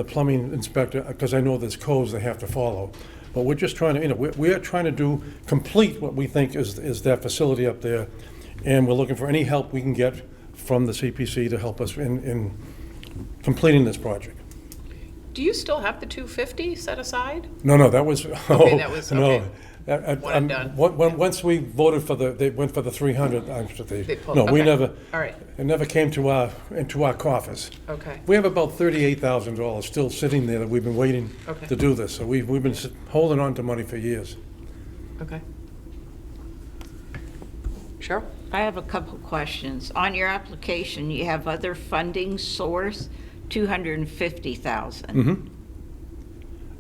plumbing inspector, because I know there's codes they have to follow. But we're just trying to, we are trying to complete what we think is that facility up there, and we're looking for any help we can get from the CPC to help us in completing this project. Do you still have the 250 set aside? No, that was, Okay, that was, okay. no. One and done. Once we voted they went for the 300. They pulled- No, we okay. never. All right. It never came into our coffers. Okay. We have about $38,000 still sitting there that we've been waiting Okay. to do this. So we've been holding on to money for years. Okay. Cheryl? I have a couple questions. On your application, you have other funding source, $250,000. Mm-hmm.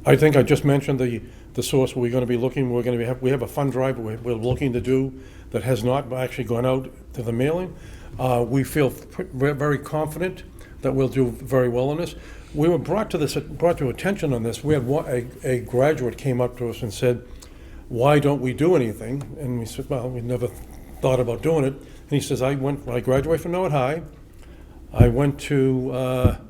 I think I just mentioned the source we're going to be looking. We have a fund drive we're looking to do that has not actually gone out to the mailing. We feel very confident that we'll do very well on this. We were brought to attention on this. We had a graduate came up to us and said, "Why don't we do anything?" And we said, "Well, we never thought about doing it." And he says, "I graduated from Norwood High. I went to a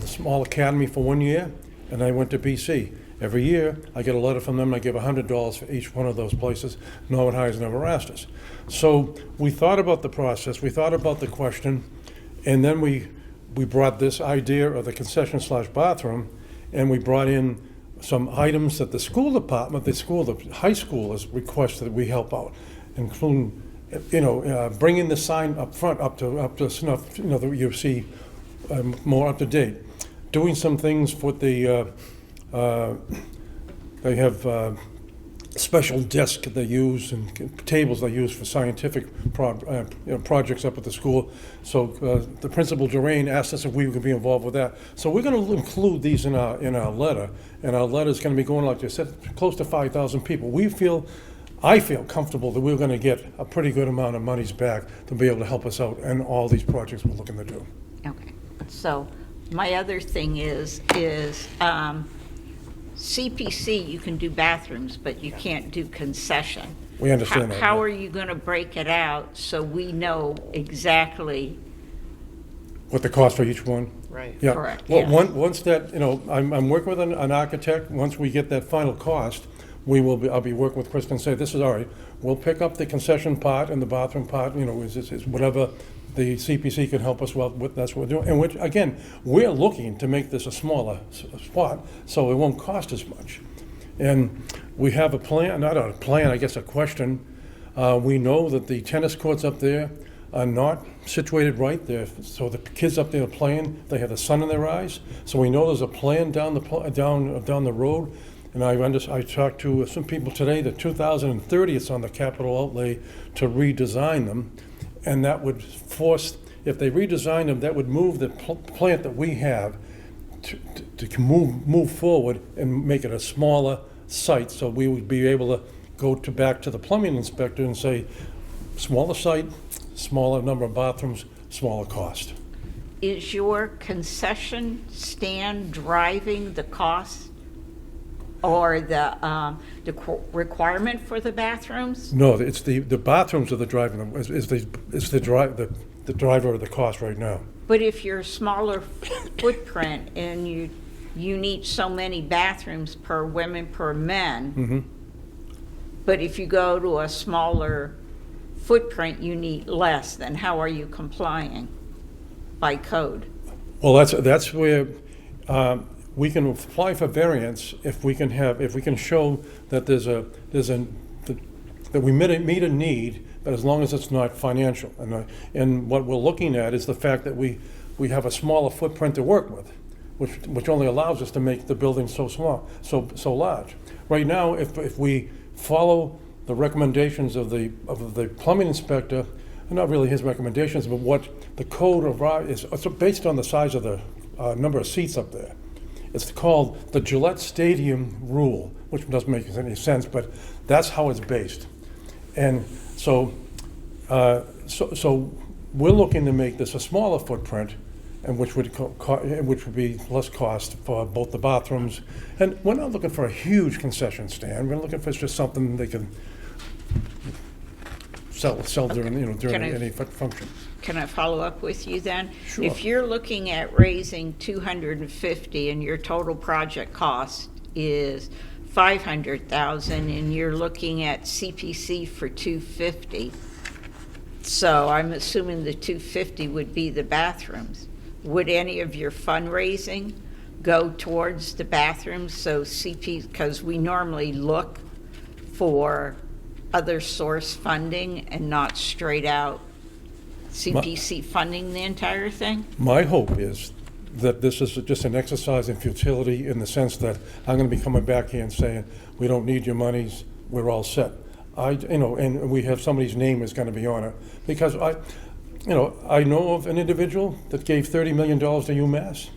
small academy for 1 year, and I went to BC. Every year, I get a letter from them, and I give $100 for each one of those places. Norwood High has never asked us." So we thought about the process, we thought about the question, and then we brought this idea of the concession/bathroom, and we brought in some items that the school department, the high school has requested that we help out, including, bringing the sign up front up to snuff, that you see more up to date. Doing some things with they have special desks they use and tables they use for scientific projects up at the school. So the principal, Doreen, asked us if we could be involved with that. So we're going to include these in our letter, and our letter is going to be going, like I said, close to 5,000 people. I feel comfortable that we're going to get a pretty good amount of monies back to be able to help us out in all these projects we're looking to do. Okay, so my other thing is CPC, you can do bathrooms, but you can't do concession. We understand that. How are you going to break it out so we know exactly? What the cost for each one? Right. Yeah. Correct, Well, yes. once that, I'm working with an architect. Once we get that final cost, I'll be working with Kristen and say, this is all right. We'll pick up the concession part and the bathroom part, is whatever the CPC can help us with, that's what we're doing. And which, again, we're looking to make this a smaller spot, so it won't cost as much. And we have a plan, not a plan, I guess a question. We know that the tennis courts up there are not situated right there, so the kids up there are playing, they have the sun in their eyes. So we know there's a plan down the road. And I talked to some people today that 2030 it's on the capital outlay to redesign them. And that would force, if they redesign them, that would move the plant that we have to move forward and make it a smaller site. So we would be able to go back to the plumbing inspector and say, smaller site, smaller number of bathrooms, smaller cost. Is your concession stand driving the cost or the requirement for the bathrooms? No, it's the bathrooms are the driving, is the driver of the cost right now. But if you're a smaller footprint and you need so many bathrooms per women per men, Mm-hmm. but if you go to a smaller footprint you need less, then how are you complying by code? Well, that's where we can apply for variance if we can show that that we meet a need, but as long as it's not financial. And what we're looking at is the fact that we have a smaller footprint to work with, which only allows us to make the building so small, so large. Right now, if we follow the recommendations of the plumbing inspector, not really his recommendations, but what the code of is, it's based on the size of the number of seats up there. It's called the Gillette Stadium rule, which doesn't make any sense, but that's how it's based. And so we're looking to make this a smaller footprint, and which would be less cost for both the bathrooms. And we're not looking for a huge concession stand. We're looking for just something they can sell during during any function. Can I follow up with you then? Sure. If you're looking at raising 250 and your total project cost is 500,000 and you're looking at CPC for 250, so I'm assuming the 250 would be the bathrooms. Would any of your fundraising go towards the bathrooms? So because we normally look for other source funding and not straight out CPC funding the entire thing? My hope is that this is just an exercise in futility, in the sense that I'm going to be coming back here and saying, we don't need your monies, we're all set. And we have somebody's name is going to be on it, because I know of an individual that gave $30 million to UMass.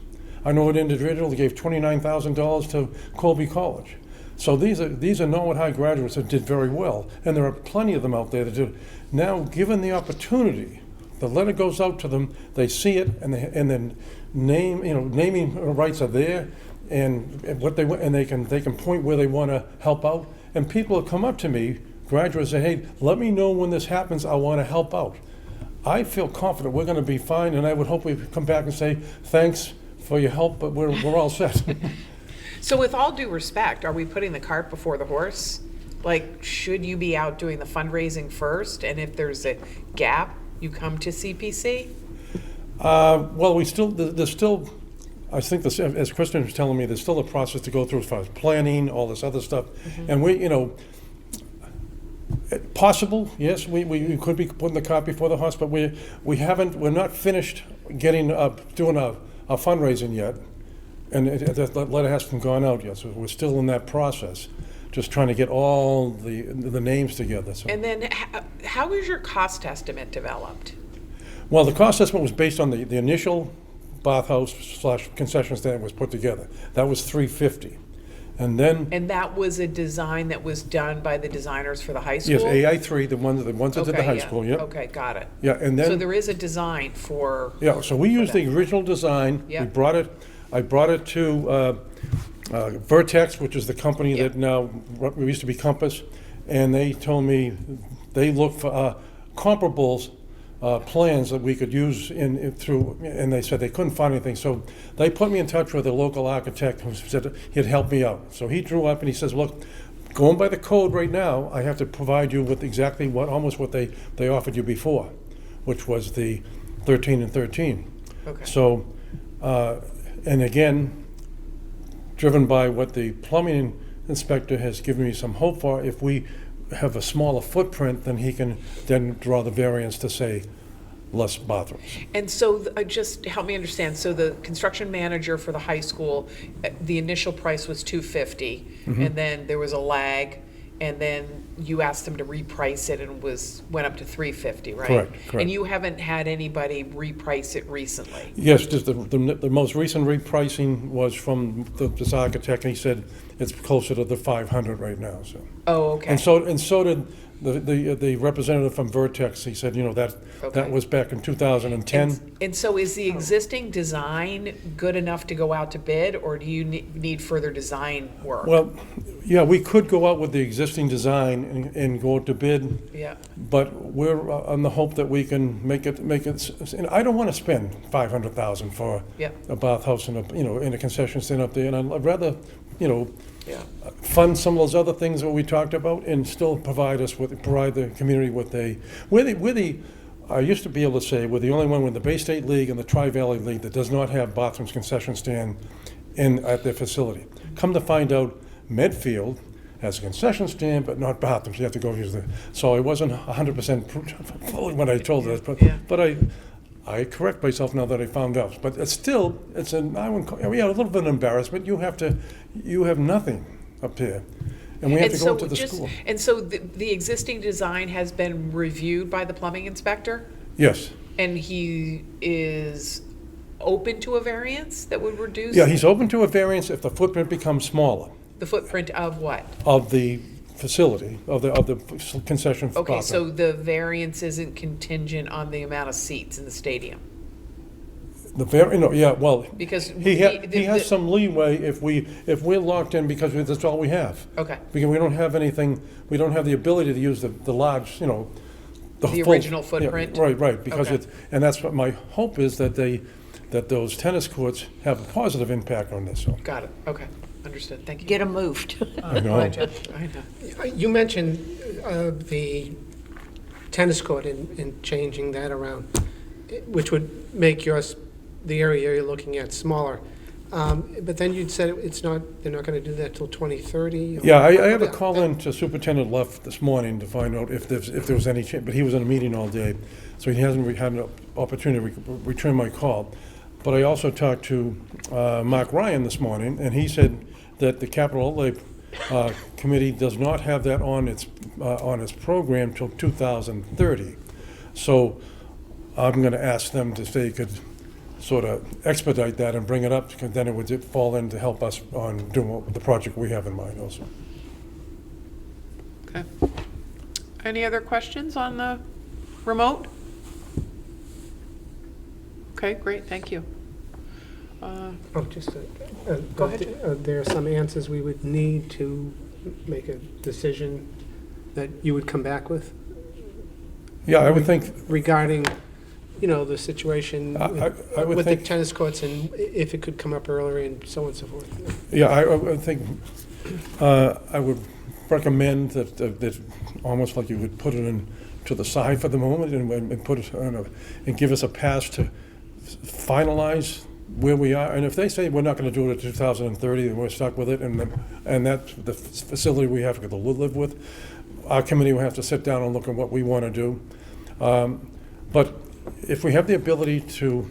I know an individual that gave $29,000 to Colby College. So these are Norwood High graduates that did very well, and there are plenty of them out there that do. Now, given the opportunity, the letter goes out to them, they see it, and then naming rights are there, and what they can point where they want to help out, and people will come up to me, graduates, say, hey, let me know when this happens, I want to help out. I feel confident we're going to be fine, and I would hope we come back and say, thanks for your help, but we're all set. So with all due respect, are we putting the cart before the horse? Like, should you be out doing the fundraising first, and if there's a gap, you come to CPC? Well, there's still, I think this, as Kristen was telling me, there's still a process to go through as far as planning, all this other stuff. Mm-hmm. And possible, yes, we could be putting the cart before the horse, but we're not finished doing a fundraising yet. And that letter hasn't gone out yet, so we're still in that process, just trying to get all the names together. So. And then how was your cost estimate developed? Well, the cost estimate was based on the initial bathhouse / concession stand was put together. That was $350. And that was a design that was done by the designers for the high school? Yes, AI3, the ones that did the high school, yeah. Okay, got it. Yeah, and then... So there is a design for... Yeah, so we used the original design. Yeah. I brought it to Vertex, which is the company that now used to be Compass, and they told me they look for comparables plans that we could use and they said they couldn't find anything. So they put me in touch with a local architect who said he'd help me out. So he drew up and he says, look, going by the code right now, I have to provide you with exactly almost what they offered you before, which was the 13 and 13. Okay. So, and again, driven by what the plumbing inspector has given me some hope for, if we have a smaller footprint, then he can then draw the variance to say less bathrooms. And so just help me understand, so the construction manager for the high school, the initial price was $250, Mm-hmm. and then there was a lag, and then you asked them to reprice it and went up to $350, right? Correct. And you haven't had anybody reprice it recently? Yes, just the most recent repricing was from this architect, and he said it's closer to the 500 right now. So. Oh, okay. And so did the representative from Vertex. He said, that was back in 2010. And so is the existing design good enough to go out to bid, or do you need further design work? Well, yeah, we could go out with the existing design and go out to bid. Yeah. But we're on the hope that we can make it. And I don't want to spend $500,000 for a bathhouse and a concession stand up there, and I'd rather Yeah. fund some of those other things that we talked about and still provide the community with I used to be able to say, we're the only one with the Bay State League and the Tri-Valley League that does not have bathrooms concession stand at their facility. Come to find out, Medfield has a concession stand, but not bathrooms. You have to go use so I wasn't 100% when I told this, but I correct myself now that I found out. But it's still, we had a little bit of embarrassment. You have nothing up here. And we have to go to the school. And so the existing design has been reviewed by the plumbing inspector? Yes. And he is open to a variance that would reduce? Yeah, he's open to a variance if the footprint becomes smaller. The footprint of what? Of the facility, of the concession. Okay, so the variance isn't contingent on the amount of seats in the stadium? Because he has some leeway if we're locked in because that's all we have. Okay. Because we don't have anything, we don't have the ability to use the large, the full, original footprint? Yeah, right, because Okay. and that's what my hope is, that those tennis courts have a positive impact on this. So. Got it, okay, understood, thank you. Get them moved. I know. Right, Jeff? I know. You mentioned the tennis court and changing that around, which would make the area you're looking at smaller. But then you'd said they're not going to do that till 2030? Yeah, I have a call in to Superintendent Luff this morning to find out if there was any change, but he was in a meeting all day, so he hasn't had an opportunity to return my call. But I also talked to Mark Ryan this morning, and he said that the Capital Outlay Committee does not have that on its program till 2030. So I'm going to ask them if they could sort of expedite that and bring it up, because then it would fall in to help us on doing the project we have in mind also. Okay. Any other questions on the remote? Okay, great, thank you. Go ahead. There are some answers we would need to make a decision that you would come back with? Yeah, I would think regarding, the situation I would with think the tennis courts, and if it could come up earlier and so on and so forth. Yeah, I would think, I would recommend that almost like you would put it to the side for the moment and put it and give us a pass to finalize where we are. And if they say we're not going to do it at 2030, then we're stuck with it, and that's the facility we have to live with. Our committee will have to sit down and look at what we want to do. But if we have the ability to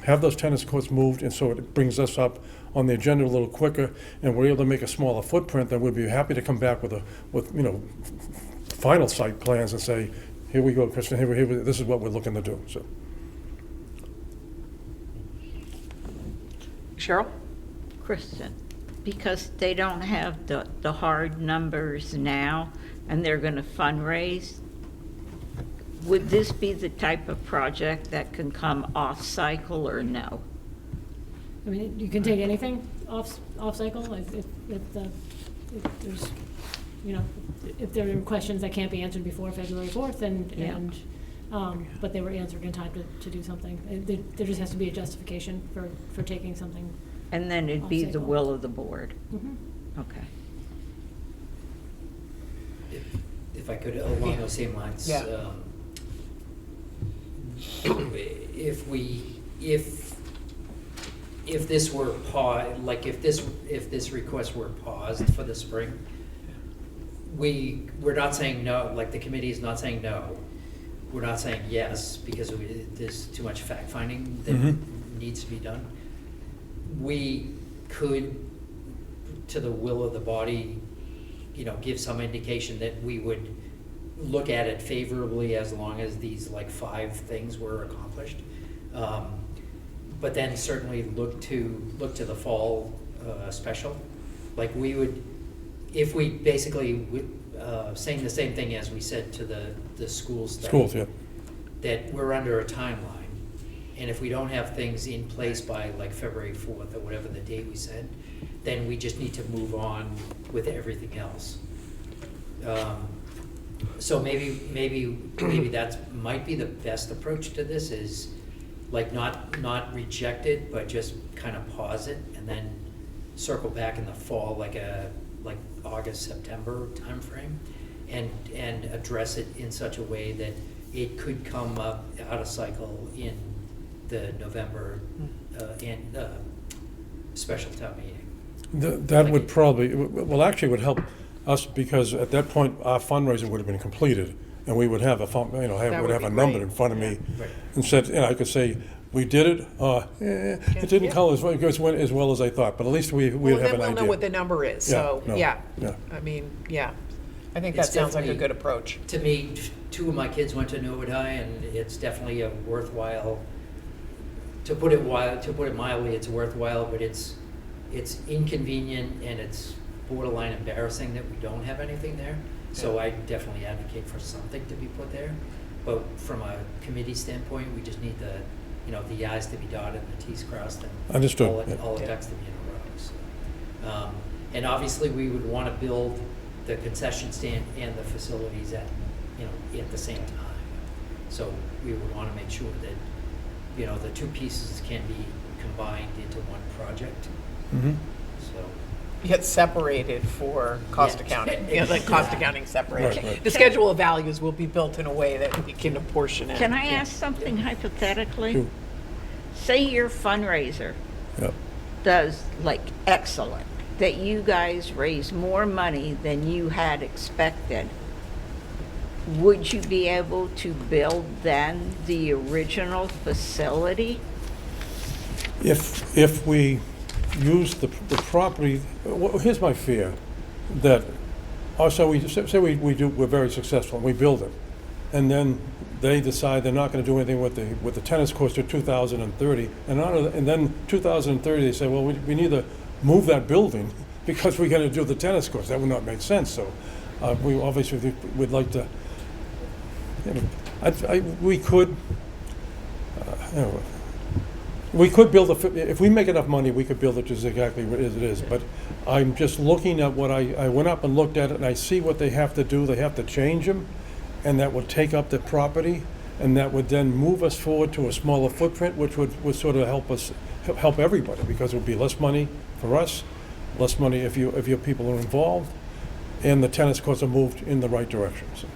have those tennis courts moved, and so it brings us up on the agenda a little quicker, and we're able to make a smaller footprint, then we'd be happy to come back with final site plans and say, here we go, Kristen, this is what we're looking to do. So, Cheryl? Kristen, because they don't have the hard numbers now and they're going to fundraise, would this be the type of project that can come off cycle or no? I mean, you can take anything off cycle if there's, if there are questions that can't be answered before February 4th but they were answered in time to do something. There just has to be a justification for taking something. And then it'd be the will of the board. Mm-hmm. Okay. If I could, along those same lines. Yeah. If this were if this request were paused for the spring, we're not saying no, like the committee is not saying no. We're not saying yes, because there's too much fact-finding that needs to be done. We could, to the will of the body, give some indication that we would look at it favorably as long as these 5 things were accomplished. But then certainly look to the fall special. Like we would, if we basically saying the same thing as we said to the school study. Schools, yeah. That we're under a timeline, and if we don't have things in place by February 4th or whatever the date we said, then we just need to move on with everything else. So maybe that might be the best approach to this, is not reject it, but just kind of pause it, and then circle back in the fall, like August, September timeframe, and address it in such a way that it could come up out of cycle in the November special town meeting. That would probably, well, actually, it would help us, because at that point, our fundraising would have been completed, and we would have That would would have be a number great. in front of me. Right. And said, I could say, we did it, it didn't Yeah. come as well as I thought, but at least we'd Well, have then an we'll idea. know what the number is, Yeah, so, no, yeah. yeah. I mean, yeah. I think that It's sounds like a definitely- good approach. To me, two of my kids went to Norwood High, and it's definitely a worthwhile, to put it mildly, it's worthwhile, but it's inconvenient and it's borderline embarrassing that we don't have anything there. So I definitely advocate for something to be put there. But from a committee standpoint, we just need the i's to be dotted and the t's crossed, and Understood, all the yeah. ducks to be in a row. So, and obviously, we would want to build the concession stand and the facilities at the same time. So we would want to make sure that the two pieces can be combined into one project. Mhm. So Get separated for cost Yeah. accounting, like cost accounting separation. Right, right. The schedule of values will be built in a way that we can apportion it. Can I Yeah. ask something hypothetically? Sure. Say your fundraiser Yep. does like excellent, that you guys raise more money than you had expected. Would you be able to build then the original facility? If we use the property, here's my fear, that, also, we're very successful, and we build it, and then they decide they're not gonna do anything with the tennis courts till 2030, and then 2030, they say, well, we need to move that building because we're gonna do the tennis courts. That would not make sense, so we obviously would like to, we could, we could build if we make enough money, we could build it just exactly as it is. But I'm just looking at what I went up and looked at it, and I see what they have to do. They have to change them, and that would take up the property, and that would then move us forward to a smaller footprint, which would sort of help everybody, because it would be less money for us, less money if your people are involved, and the tennis courts are moved in the right direction. So.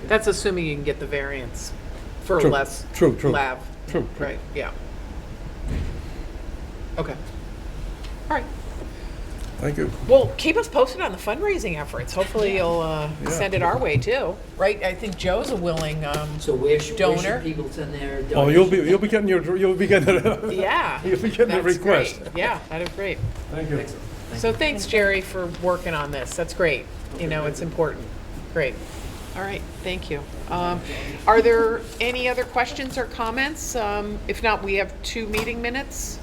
That's assuming you can get the variance for True, less true. lab. True. Right, yeah. Okay. All right. Thank you. Well, keep us posted on the fundraising efforts. Hopefully you'll send it our way too, right? I think Joe's a willing So where should donor. people send their Oh, you'll donations? be getting you'll be getting Yeah. you'll be getting a That's request. great. Yeah, that is great. Thank you. Excellent. Thank So you. thanks, Jerry, for working on this. That's great. It's important. Great. All right, thank you. Are there any other questions or comments? If not, we have 2 meeting minutes.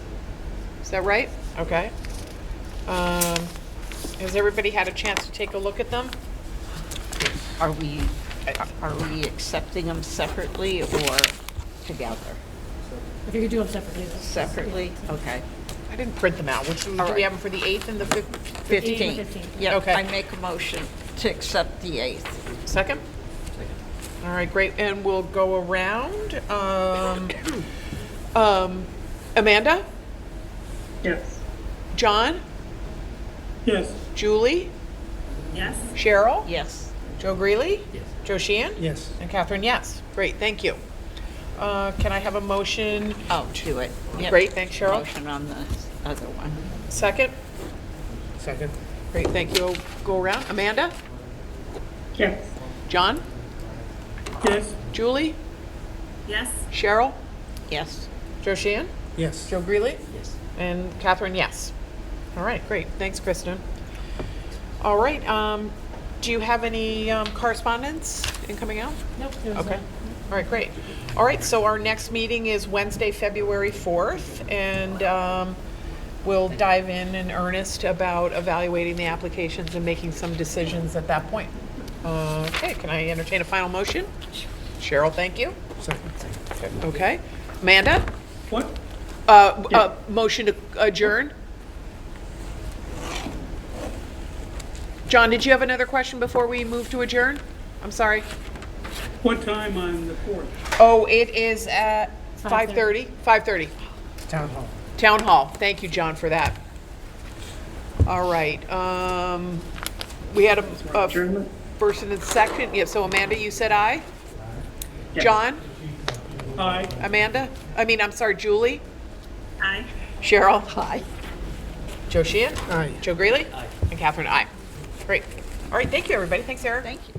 Is that right? Okay. Has everybody had a chance to take a look at them? Are we accepting them separately or together? If you could do them separately. Separately? Okay. I didn't print them out. Which, do All we right. have them for the 8th and the 15. 15. Yeah, Okay. I make a motion to accept the 8th. Second? All right, great. And we'll go around. Amanda? Yes. John? Yes. Julie? Yes? Cheryl? Yes. Joe Greeley? Yes. Joe Sheehan? Yes. And Catherine, yes. Great, thank you. Can I have a motion? I'll do it. Yep. Great, thanks, Cheryl. Motion on the other one. Second? Second. Great, thank you. Go around. Amanda? Yes. John? Yes. Julie? Yes? Cheryl? Yes. Joe Sheehan? Yes. Joe Greeley? Yes. And Catherine, yes. All right, great. Thanks, Kristen. All right, do you have any correspondence incoming out? Nope. there was Okay. none. All right, great. All right, so our next meeting is Wednesday, February 4th, and we'll dive in earnest about evaluating the applications and making some decisions at that point. Okay, can I entertain a final motion? Cheryl, thank you. Second. Okay. Amanda? What? Motion to adjourn? John, did you have another question before we move to adjourn? I'm sorry. What time on the 4th? Oh, it is at 5:30? 5:30. Town hall. Town Hall, thank you, John, for that. All right, we had a Adjournment? first and a second, yeah, so Amanda, you said aye? Yes. John? Aye. Amanda? I'm sorry, Julie? Aye. Cheryl? Aye. Joe Sheehan? Aye. Joe Greeley? Aye. And Catherine, aye. Great. All right, thank you, everybody. Thanks, Sarah. Thank you.